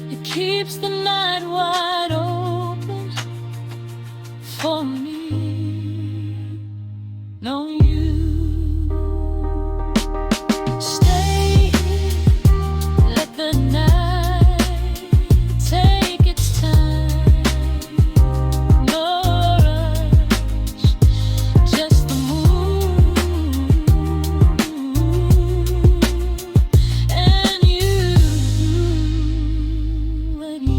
Speaker 3: It keeps the night wide open for me. No, you stay here, let the night take its time. No rush, just the moon and you and you.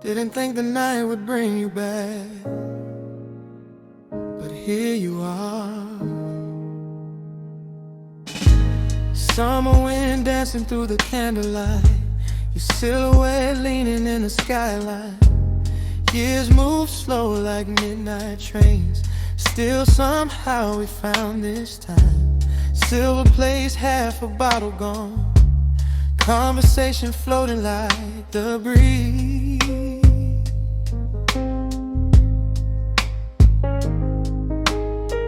Speaker 1: Didn't think the night would bring you back, but here you are. Summer wind dancing through the candlelight, your silhouette leaning in the skyline. Years move slow like midnight trains, still somehow we found this time. Silver plates, half a bottle gone, conversation floating like the breeze.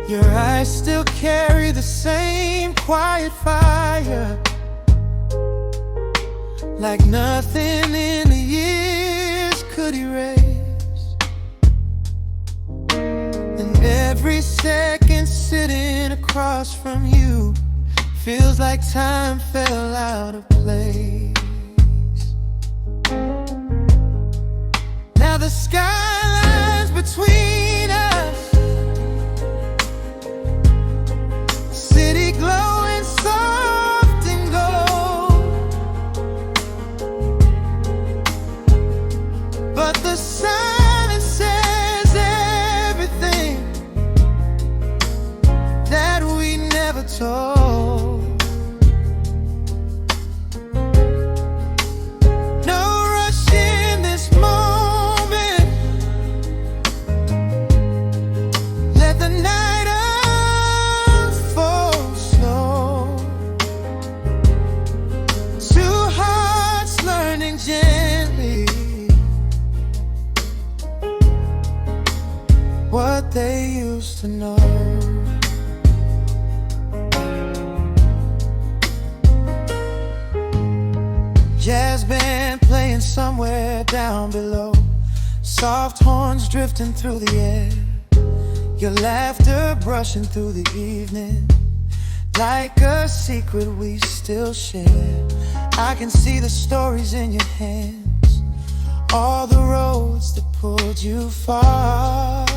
Speaker 1: Your eyes still carry the same quiet fire, like nothing in the years could could erase. And every second sitting across from you feels like time fell out of place. Now the skylines between us, city glowing soft and gold, but the silence says everything that we never told. No rush in this moment, let the night unfold slow. Two hearts learning gently what they used to know. Jazz band playing somewhere down below, soft horns drifting through the air, your laughter brushing through the evening like a secret we still share. I can see the stories in your hands, all the roads that pulled you far.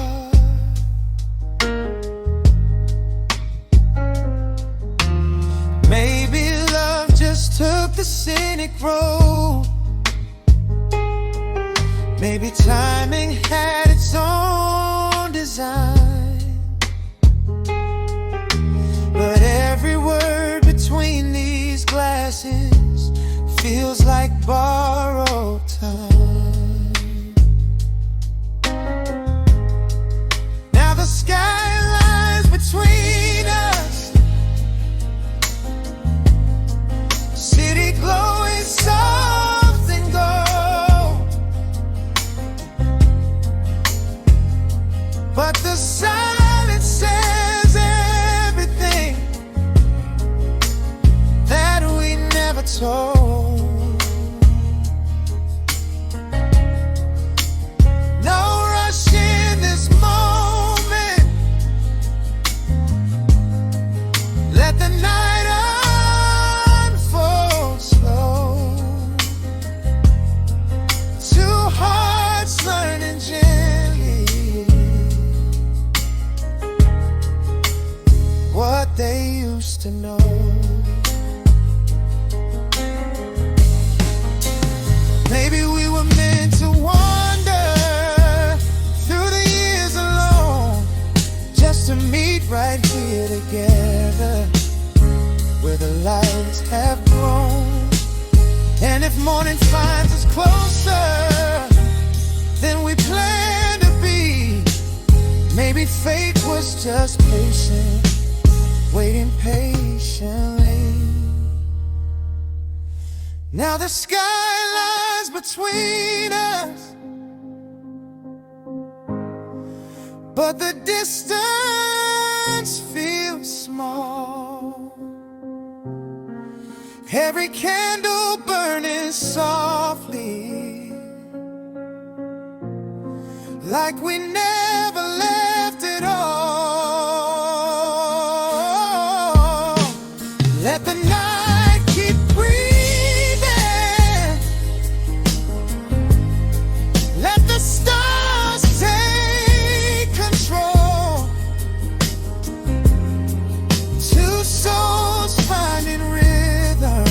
Speaker 1: Maybe love just took the scenic road. Maybe timing had its own design. But every word between these glasses feels like borrowed time. Now the sky lies between us, city glowing soft and gold, but the silence says everything that we never told. No rush in this moment, let the night unfold slow. Two hearts learning gently what they used to know. Maybe we were meant to wander through the years alone, just to meet right here together where the lights have grown. And if morning finds us closer than we planned to be, maybe fate was just patient, waiting patiently. Now the sky lies between us, but the distance feels small. Every candle burning softly, like we never left at all. Let the night keep breathing, let the stars take control. Two souls finding rhythm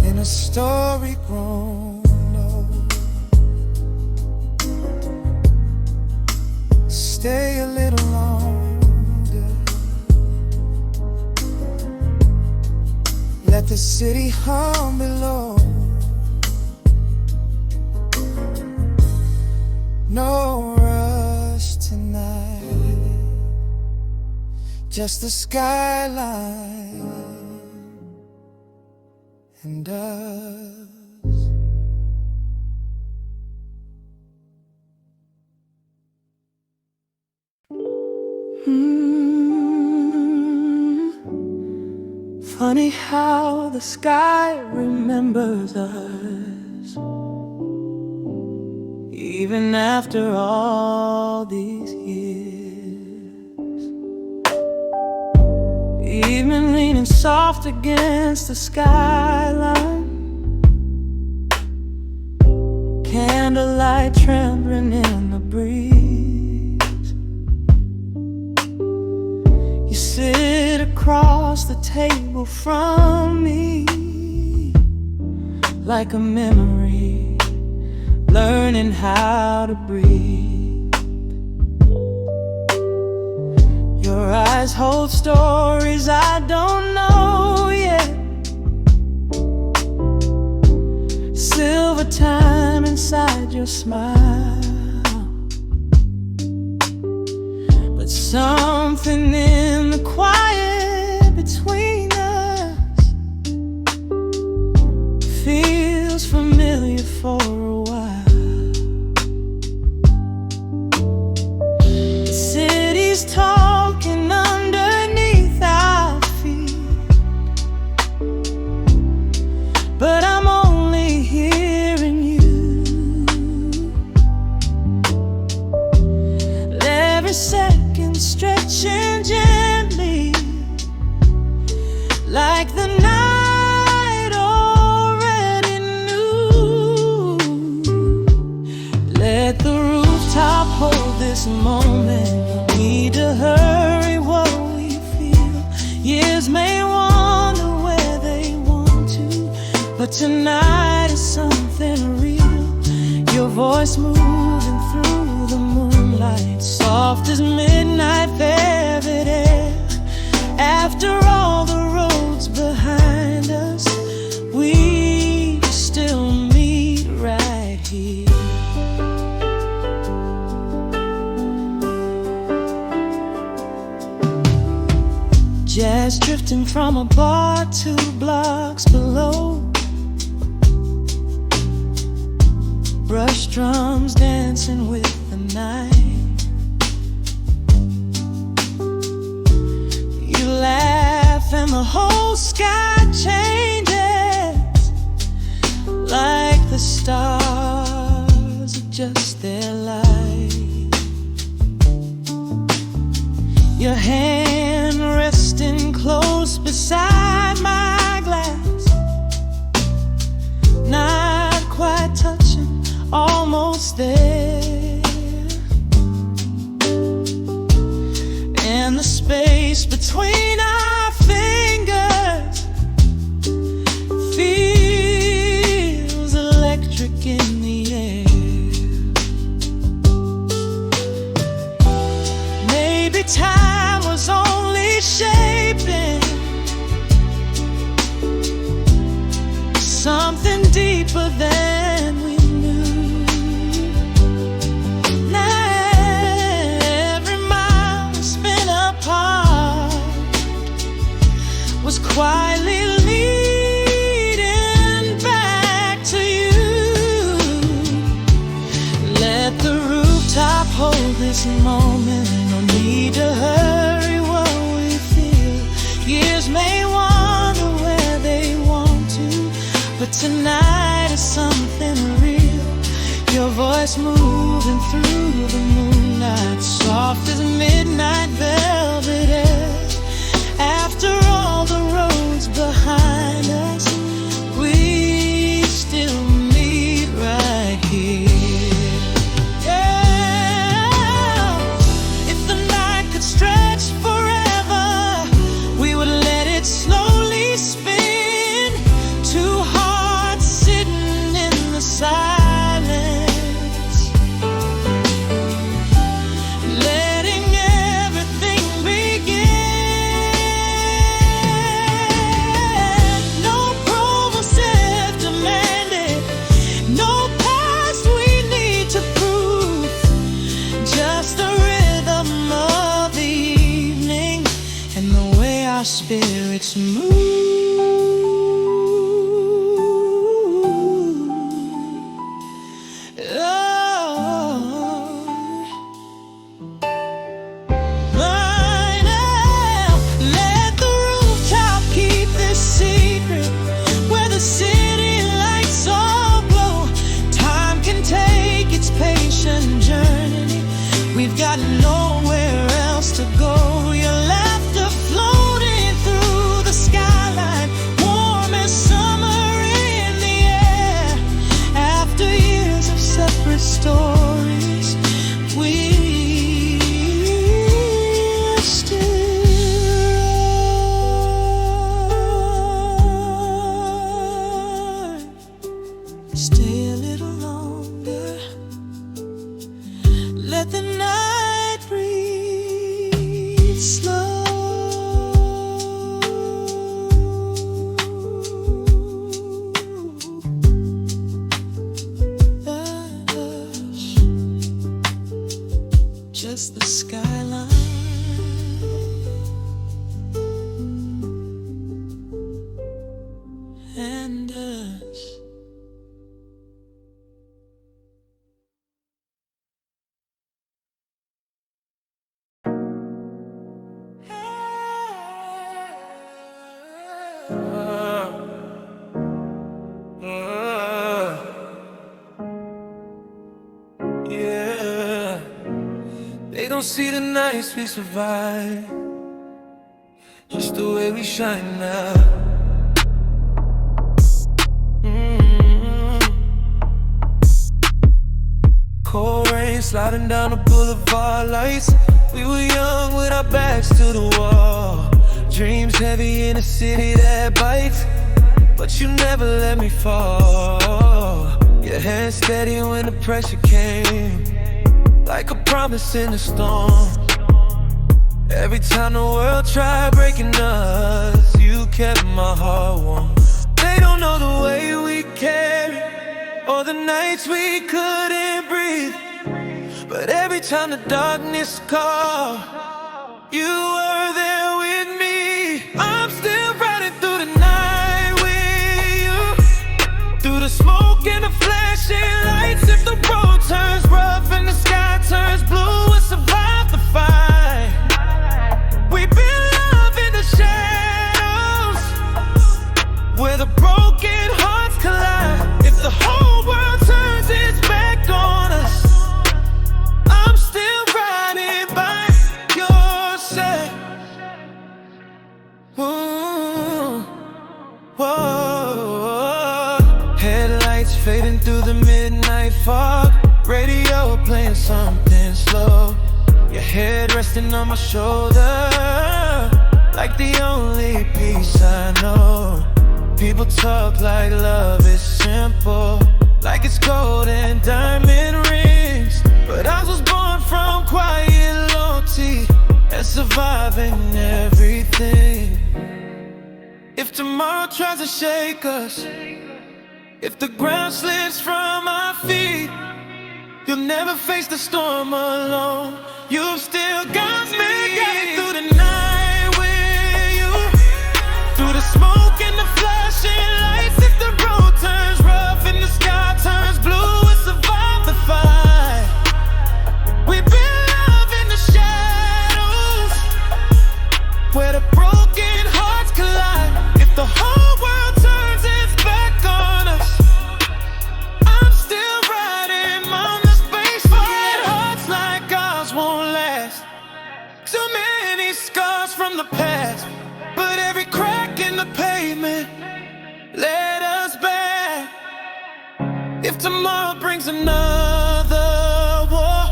Speaker 1: in a story grown old. Stay a little longer, let the city hum below. No rush tonight, just the skyline and us. Funny how the sky remembers us, even after all these years. Even leaning soft against the skyline, candlelight trembling in the breeze. You sit across the table from me, like a memory, learning how to breathe. Your eyes hold stories I don't know yet, silver time inside your smile. But something in the quiet between us feels familiar for a while. The city's talking underneath our feet, but I'm only hearing you. Every second stretching gently, like the night already knew. Let the rooftop hold this moment. No need to hurry what we feel. Years may wander where they want to, but tonight is something real. Your voice moving through the moonlight, soft as midnight velvet air. After all the roads behind us, we still meet right here. Jazz drifting from a bar 2 blocks below, brush drums dancing with the night. You laugh and the whole sky changes, like the stars adjust their light. Your hand resting close beside my glass, not quite touching, almost there. And the space between our fingers feels electric in the air. Maybe time was only shaping something deeper than we knew. Now every mile we spent apart was quietly leading back to you. Let the rooftop hold this moment. No need to hurry what we feel. Years may wander where they want to, but tonight is something real. Your voice moving through the moonlight, soft as midnight velvet air. After all the roads behind us, we still meet right here. Yeah. If the night could stretch forever, we would let it slowly spin. 2 hearts sitting in the silence, letting everything begin. Stay a little longer. Let the night breathe slow. Hush. Just the skyline and us.
Speaker 4: Yeah, they don't see the nights we survive, just the way we shine now. Cold rain sliding down the boulevard lights. We were young with our backs to the wall. Dreams heavy in a city that bites, but you never let me fall. Your hand steady when the pressure came, like a promise in a storm. Every time the world tried breaking us, you kept my heart warm. They don't know the way we carried, or the nights we couldn't breathe. But every time the darkness called, you were there with me. I'm still riding through the night with you, through the smoke and the flashing lights. If the road turns rough and the sky turns blue, we'll survive the fight. We've been loved in the shadows, where the broken hearts collide. If the whole world turns its back on us, I'm still riding by your side. Ooh, whoa. Headlights fading through the midnight fog, radio playing something slow. Your head resting on my shoulder, like the only peace I know. People talk like love is simple, like it's gold and diamond rings. But I was born from quiet loyalty and surviving everything. If tomorrow tries to shake us, if the ground slips from our feet, you'll never face the storm alone. You've still got me through the night with you, through the smoke and the flashing lights. If the road turns rough and the sky turns blue, we'll survive the fight. We've been loved in the shadows, where the broken hearts collide. If the whole world turns its back on us, I'm still riding on the space fight. Hearts like ours won't last. Too many scars from the past, but every crack in the pavement led us back. If tomorrow brings another war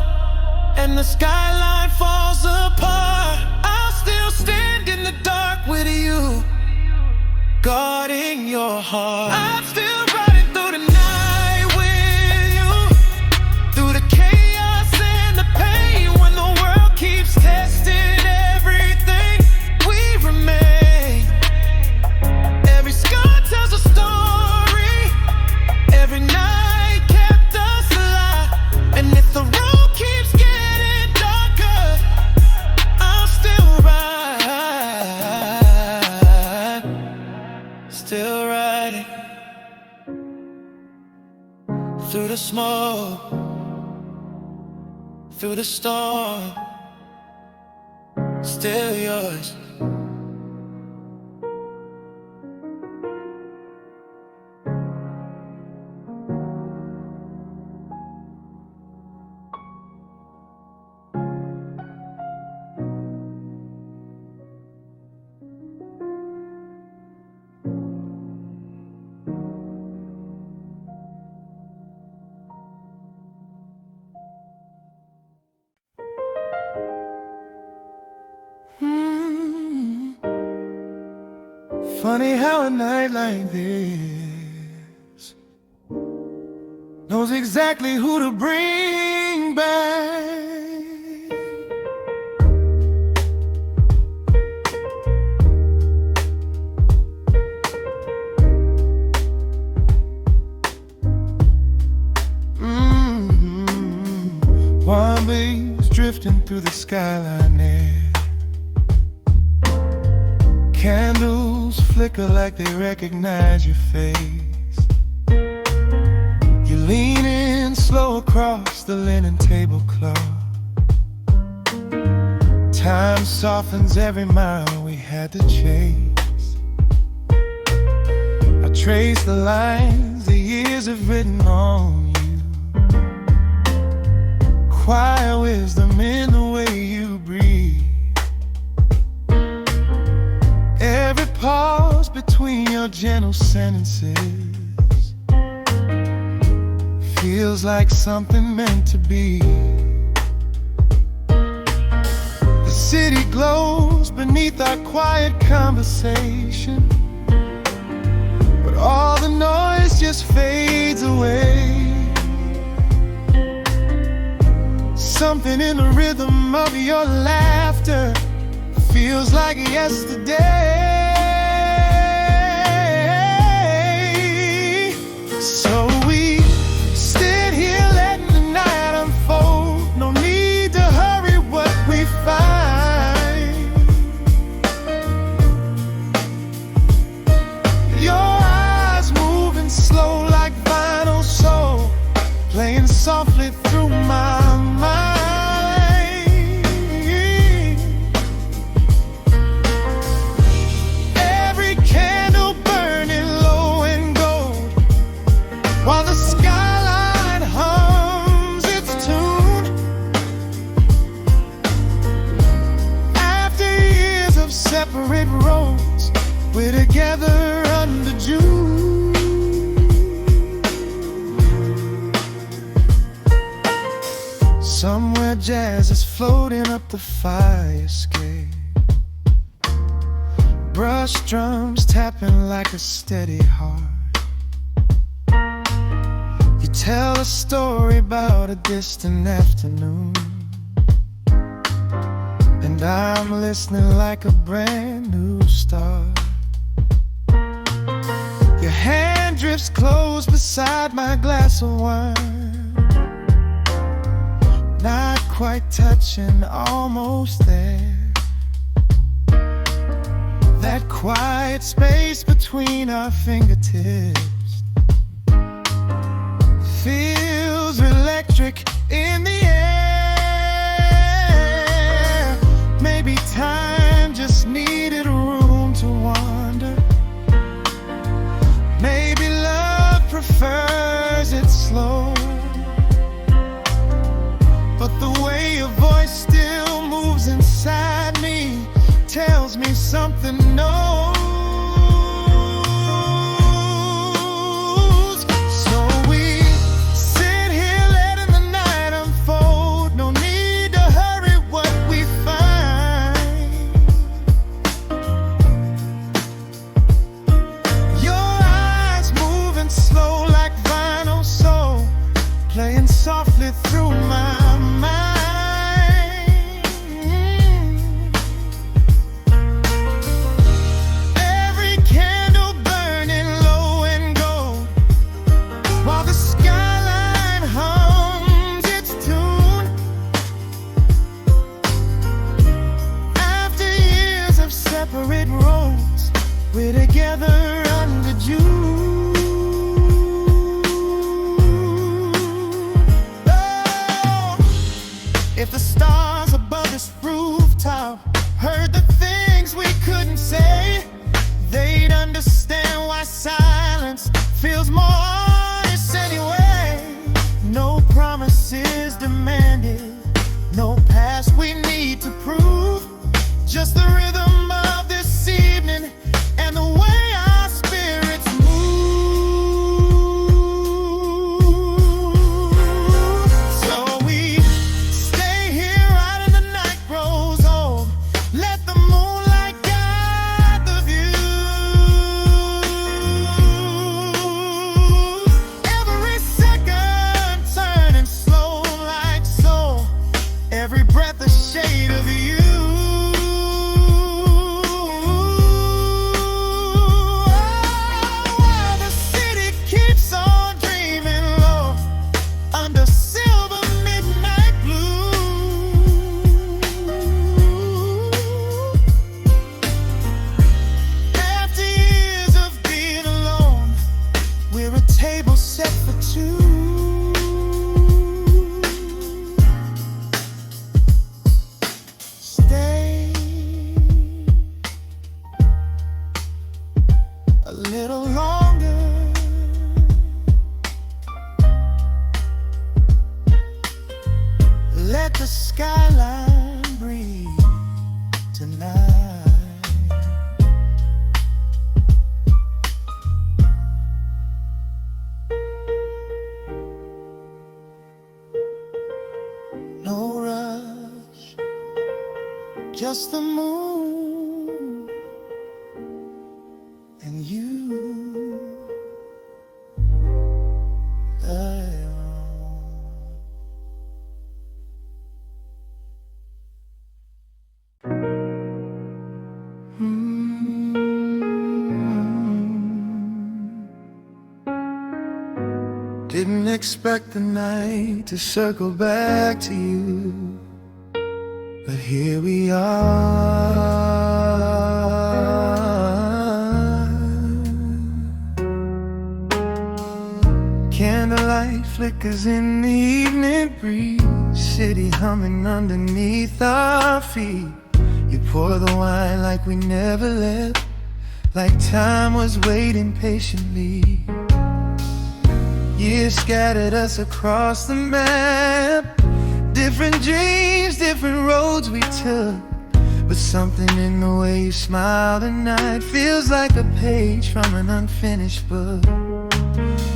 Speaker 4: and the skyline falls apart, I'll still stand in the dark with you, guarding your heart. I'm still riding through the night with you, through the chaos and the pain. When the world keeps testing everything, we remain. Every scar tells a story, every night kept us alive. And if the road keeps getting darker, I'll still ride, still riding through the smoke, through the storm, still yours. Funny how a night like this knows exactly who to bring back. Wild waves drifting through the skyline air. Candles flicker like they recognize your face. You lean in slow across the linen tablecloth. Time softens every mile we had to chase. I trace the lines the years have written on you. Quiet wisdom in the way you breathe. Every pause between your gentle sentences feels like something meant to be. The city glows beneath our quiet conversation, but all the noise just fades away. Something in the rhythm of your laughter feels like yesterday. So we sit here letting the night unfold. No need to hurry what we find. Your eyes moving slow like vinyl soul, playing softly through my mind. Every candle burning low and gold, while the skyline hums its tune. After years of separate roads, we're together under June. Somewhere jazz is floating up the fire escape. Brush drums tapping like a steady heart. You tell a story about a distant afternoon, and I'm listening like a brand new start. Your hand drifts close beside my glass of wine, not quite touching, almost there. That quiet space between our fingertips feels electric in the air. Maybe time just needed room to wander. Maybe love prefers it slow. But the way your voice still moves inside me tells me something knows. So we sit here letting the night unfold. No need to hurry what we find. Your eyes moving slow like vinyl soul, playing softly through my the skyline breathe tonight. No rush, just the moon and you. Didn't expect the night to circle back to you, but here we are. Candlelight flickers in the evening breeze, city humming underneath our feet. You pour the wine like we never left, like time was waiting patiently. Years scattered us across the map, different dreams, different roads we took, but something in the way you smile tonight feels like a page from an unfinished book.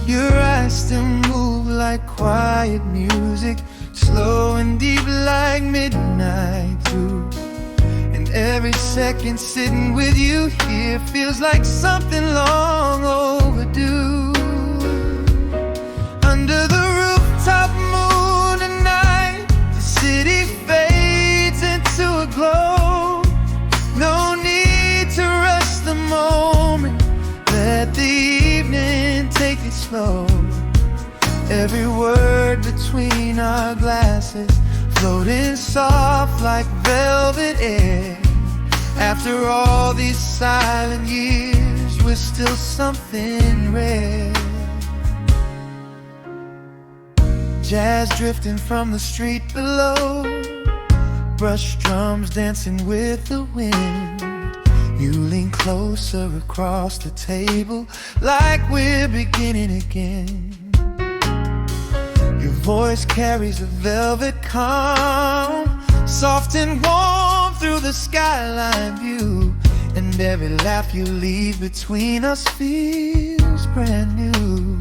Speaker 4: Your eyes still move like quiet music, slow and deep like midnight too. And every second sitting with you here feels like something long overdue. Under the rooftop moon at night, the city fades into a glow. No need to rush the moment, let the evening take it slow. Every word between our glasses, floating soft like velvet air. After all these silent years, we're still something rare. Jazz drifting from the street below, brush drums dancing with the wind. You lean closer across the table, like we're beginning again. Your voice carries a velvet calm, soft and warm through the skyline view. And every laugh you leave between us feels brand new.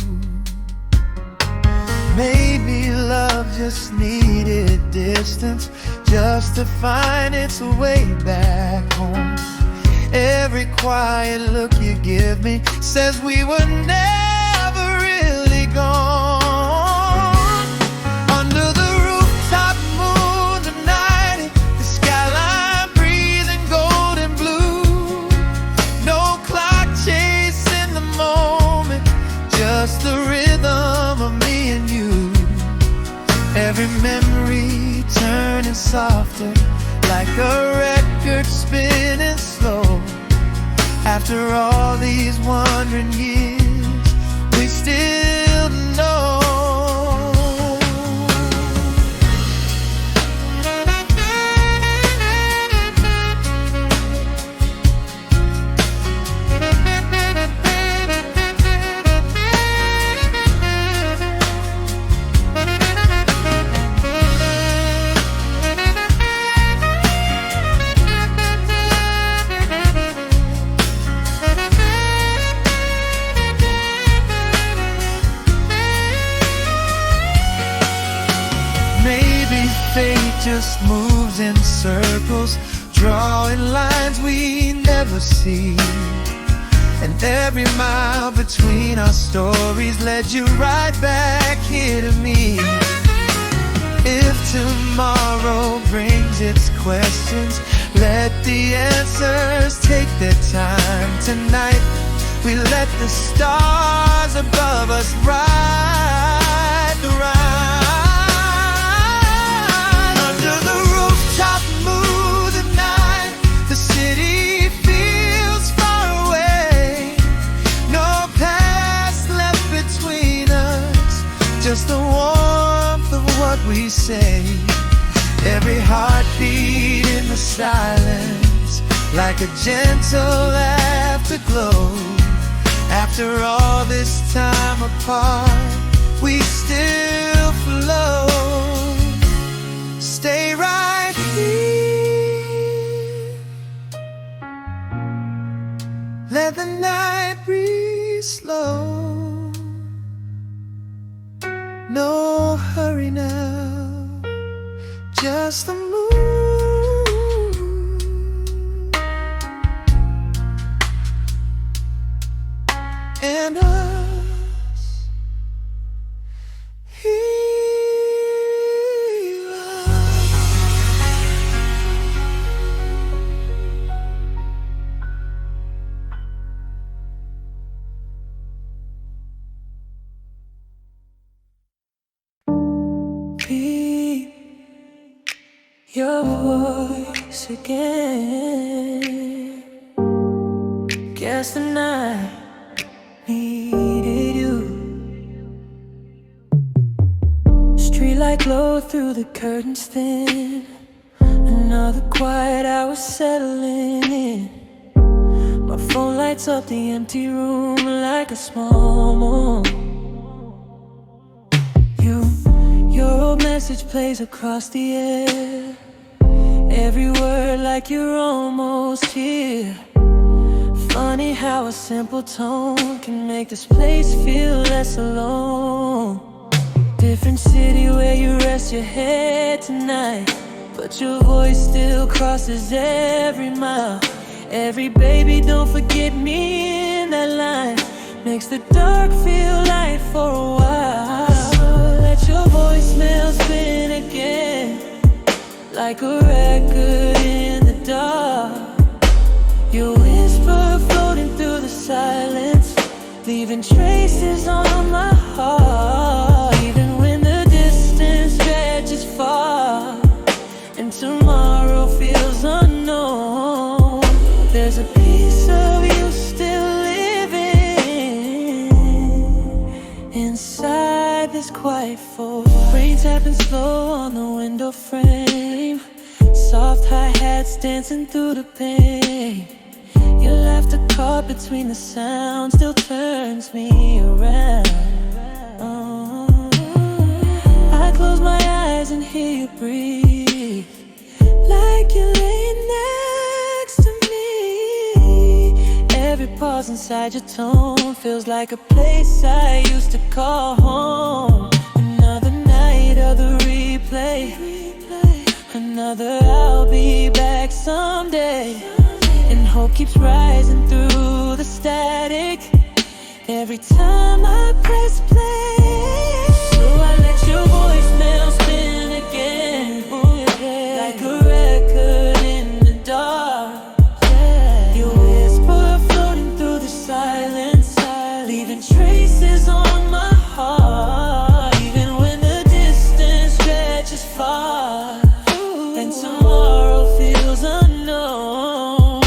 Speaker 4: Maybe love just needed distance, just to find its way back home. Every quiet look you give me says we were never really gone. Under the rooftop moon tonight, the skyline breathing golden blue. No clock chasing the moment, just the rhythm of me and you. Every memory turning softer, like a record spinning slow. After all these wandering years, we still know. Fate just moves in circles, drawing lines we never see. And every mile between our stories led you right back here to me. If tomorrow brings its questions, let the answers take their time. Tonight we let the stars above us ride the ride. The city feels far away, no past left between us, just the warmth of what we say. Every heartbeat in the silence, like a gentle afterglow. After all this time apart, we still flow. Stay
Speaker 1: No hurry now, just the moon and us. Here be your voice again. Guess the night needed you. Streetlight glow through the curtains thin. Another quiet hour settling in. My phone lights up the empty room like a small moon. Your old message plays across the air. Every word like you're almost here. Funny how a simple tone can make this place feel less alone. Different city where you rest your head tonight, but your voice still crosses every mile. Every baby, don't forget me in that line, makes the dark feel light for a while. So let your voicemail spin again, like a record in the dark. Your whisper floating through the silence, leaving traces on my heart. Even when the distance stretches far and tomorrow feels unknown, there's a piece of you still living inside this quiet fold. Rain tapping slow on the window frame, soft hi-hats dancing through the pain. Your laughter caught between the sound still turns me around. I close my eyes and hear you breathe, like you lay next to me. Every pause inside your tone feels like a place I used to call home. Another night of the replay, another I'll be back someday. And hope keeps rising through the static every time I press play. So I let your voicemail spin again, like a record in the dark. Your whisper floating through the silence, leaving traces on my heart. Even when the distance stretches far and tomorrow feels unknown,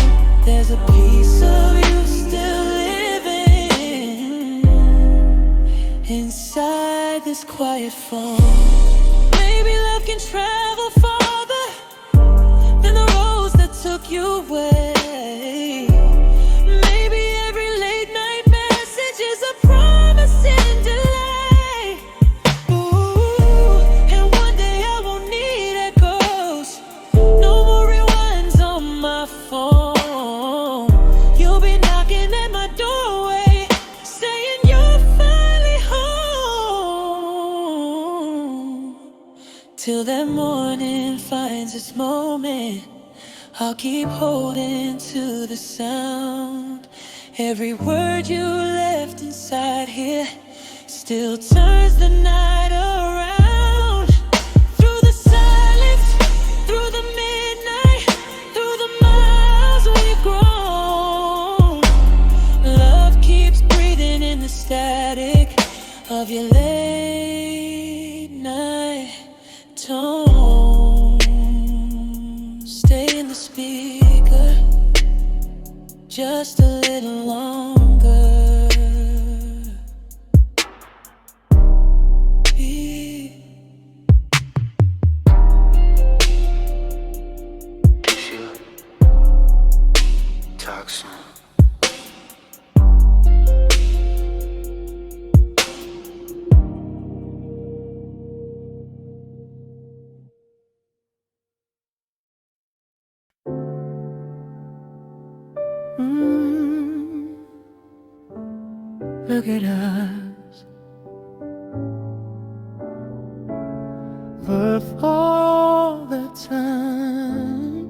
Speaker 1: there's a piece of you still living inside this quiet phone. Maybe love can travel farther than the roads that took you away. Maybe every late night message is a promise in delay. Ooh, and one day I won't need echoes, no more rewinds on my phone. You'll be knocking at my doorway, saying you're finally home. Till that morning finds its moment, I'll keep holding to the sound. Every word you left inside here still turns the night around. Through the silence, through the midnight, through the miles we've grown, love keeps breathing in the static of your late night tone. Stay in the speaker just a little longer.
Speaker 2: Talk soon.
Speaker 1: Look at us,
Speaker 4: worth all the time.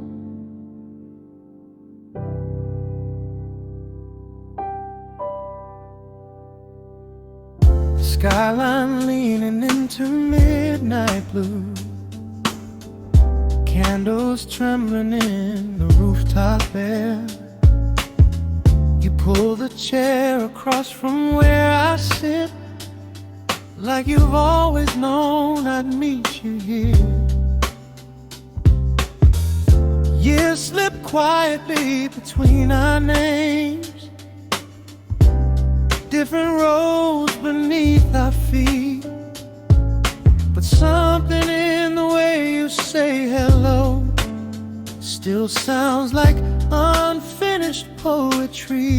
Speaker 4: The skyline leaning into midnight blue, candles trembling in the rooftop air. You pull the chair across from where I sit, like you've always known I'd meet you here. Years slip quietly between our names, different roads beneath our feet, but something in the way you say hello still sounds like unfinished poetry.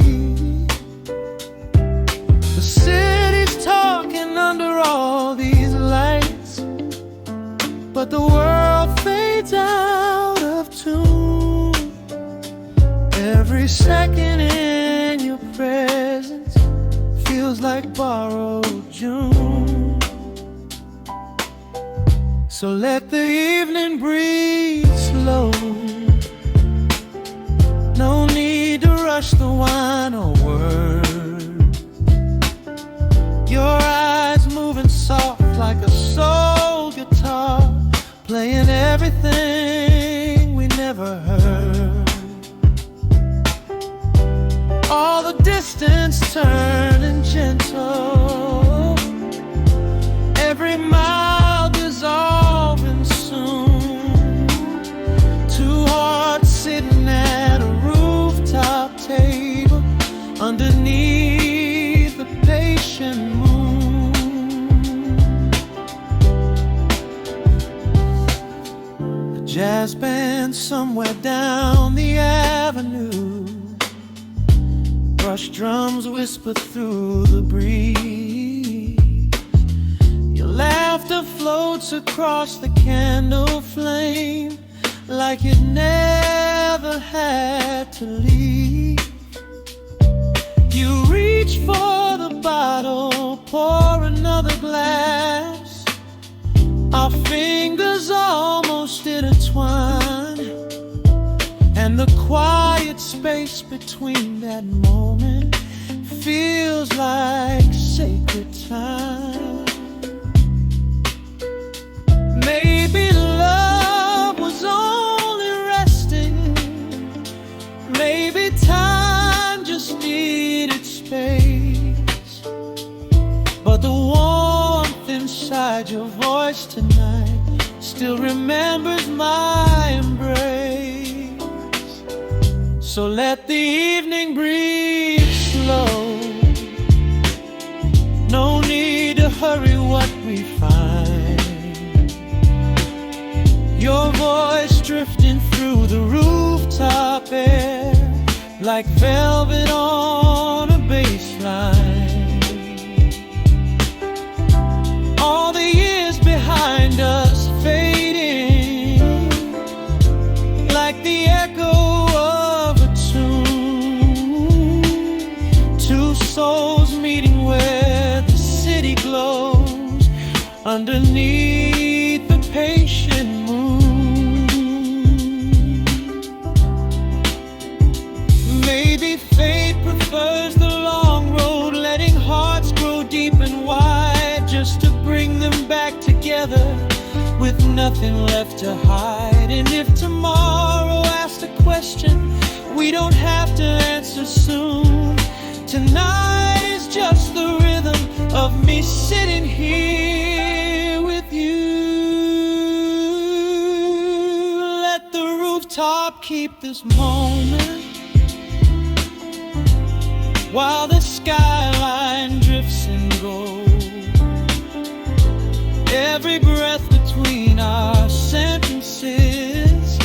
Speaker 4: The city's talking under all these lights, but the world fades out of tune. Every second in your presence feels like borrowed June. So let the evening breathe slow. No need to rush the wine or word. Your eyes moving soft like a soul guitar, playing everything we never heard. All the distance turning gentle, every mile dissolving soon. Two hearts sitting at a rooftop table underneath the patient moon. A jazz band somewhere down the avenue, brush drums whisper through the breeze. Your laughter floats across the candle flame like it never had to leave. You reach for the bottle, pour another glass. Our fingers almost intertwine, and the quiet space between that moment feels like sacred time. Maybe love was only resting, maybe time just needed space, but the warmth inside your voice tonight still remembers my embrace. So let the evening breathe slow. No need to hurry what we find. Your voice drifting through the rooftop air like velvet on a bass line. All the years behind us fading like the echo of a tune. Two souls meeting where the city glows underneath the patient moon. Maybe fate prefers the long road, letting hearts grow deep and wide just to bring them back together with nothing left to hide. And if tomorrow asks a question we don't have to answer soon, tonight is just the rhythm of me sitting here with you. Let the rooftop keep this moment while the skyline drifts in gold. Every breath between our sentences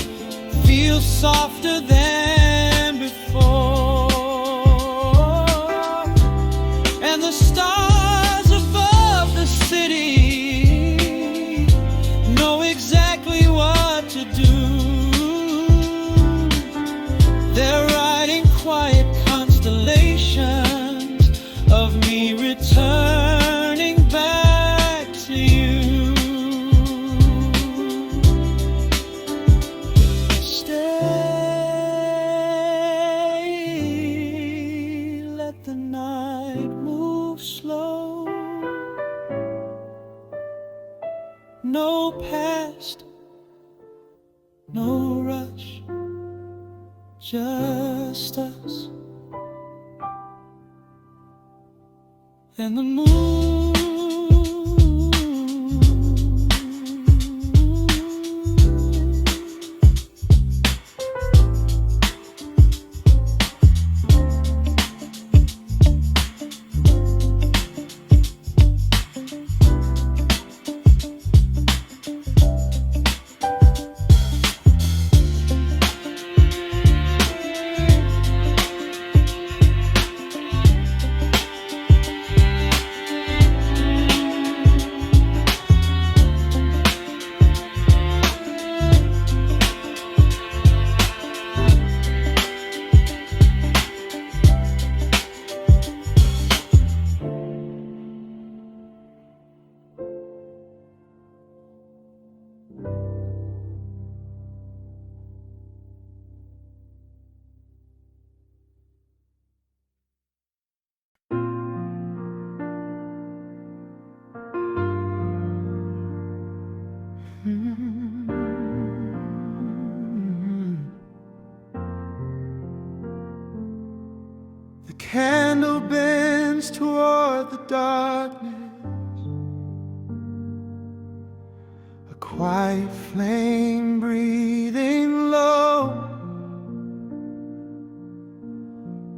Speaker 4: feels softer than before, and the stars above the city know exactly what to do. They're writing quiet constellations of me returning back to you. No past, no rush, just us and the moon. The candle bends toward the darkness, a quiet flame breathing low.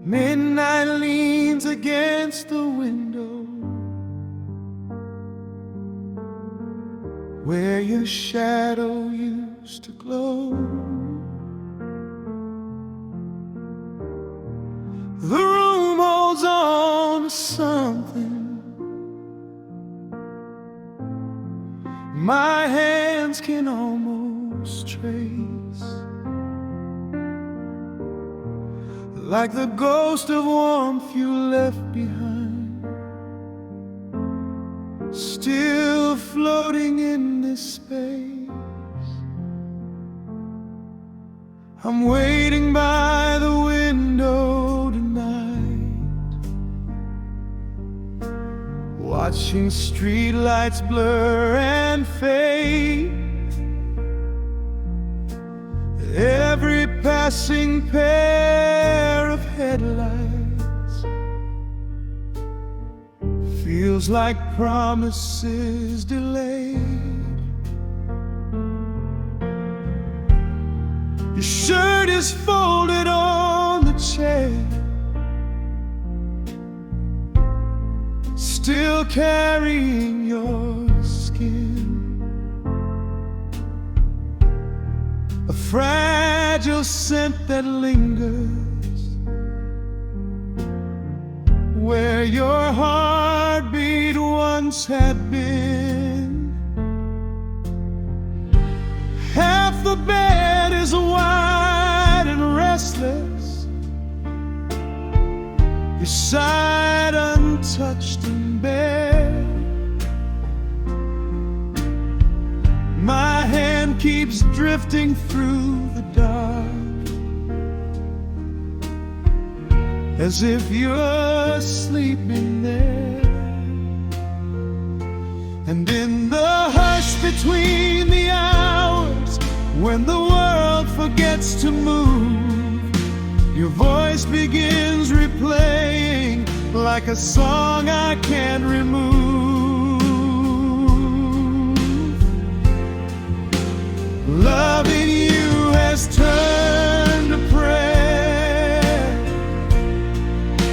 Speaker 4: Midnight leans against the window where your shadow used to glow. The room holds on to something my hands can almost trace, like the ghost of warmth you left behind, still floating in this space. I'm waiting by the window tonight, watching streetlights blur and fade. Every passing pair of headlights feels like promises delayed. Your shirt is folded on the chair, still carrying your skin, a fragile scent that lingers where your heartbeat once had been. Half the bed is wide and restless, your side untouched and bare. My hand keeps drifting through the dark, as if you're sleeping there. And in the hush between the hours, when the world forgets to move, your voice begins replaying like a song I can't remove. Loving you has turned to prayer,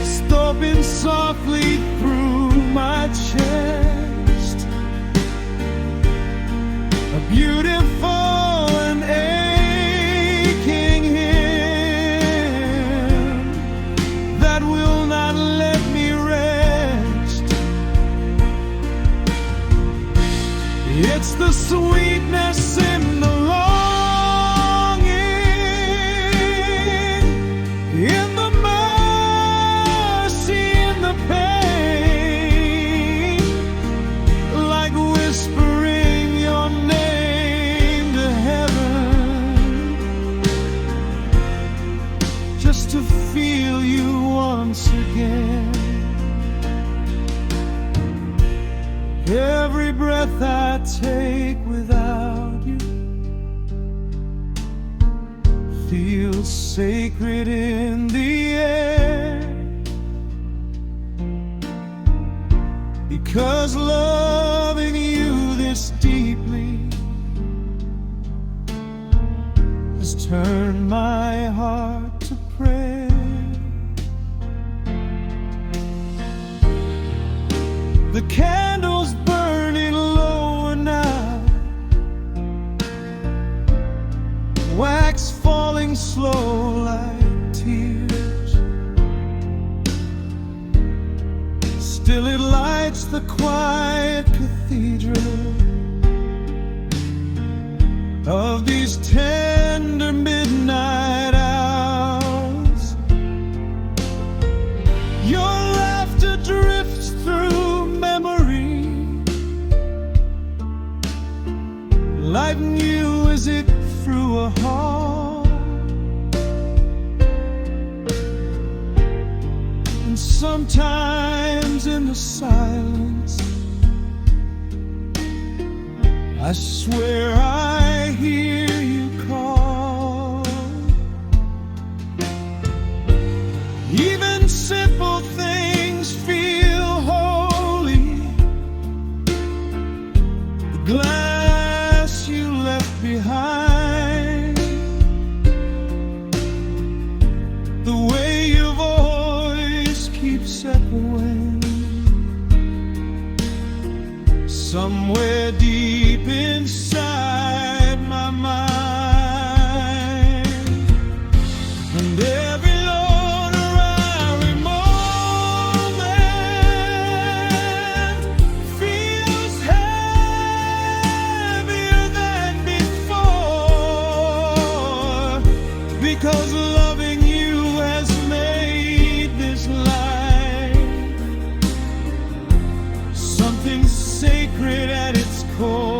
Speaker 4: stomping softly through my chest. A beautiful and aching hymn that will not let me rest. It's the sweetness in the longing, in the mercy, in the pain, like whispering your name to heaven, just to feel you once again. Every breath I I take without you feels sacred in the air, because loving you this deeply has turned my heart to prayer. The candle's burning lower now, wax falling slow like tears. Still it lights the quiet cathedral of these tender midnight hours. Your laughter drifts through memory, like new as it through a heart. And sometimes in the silence, I swear I hear you call. Even simple things feel holy. The glass you left behind, the way your voice keeps echoing somewhere deep inside my mind. And every loner hour moment feels heavier than before, because loving you has made this life something sacred at its core.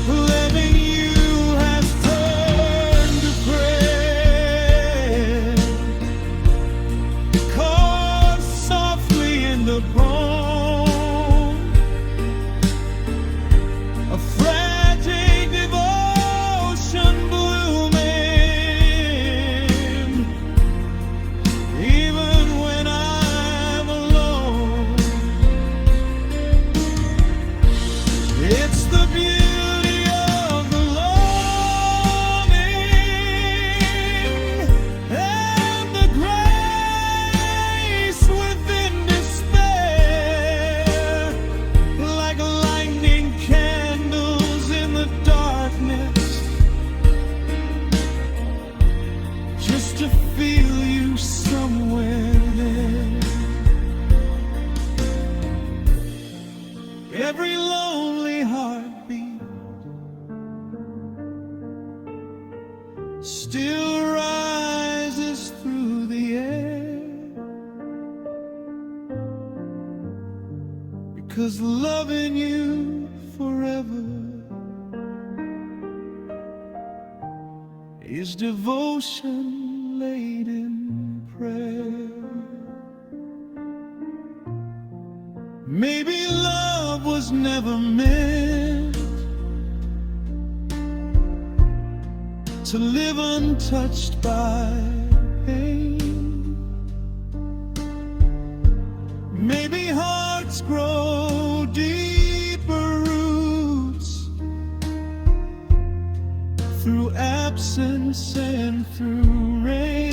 Speaker 4: Loving you has turned to prayer, carved softly in the bone, a frantic devotion blooming, even when I'm alone. It's the beauty of the longing and the grace within despair, like lightning candles in the darkness, just to feel you somewhere there. Every lonely heartbeat still rises through the air, because loving you forever is devotion laid in prayer. Maybe love was never meant to live untouched by pain. Maybe hearts grow deeper roots through absence and through rain.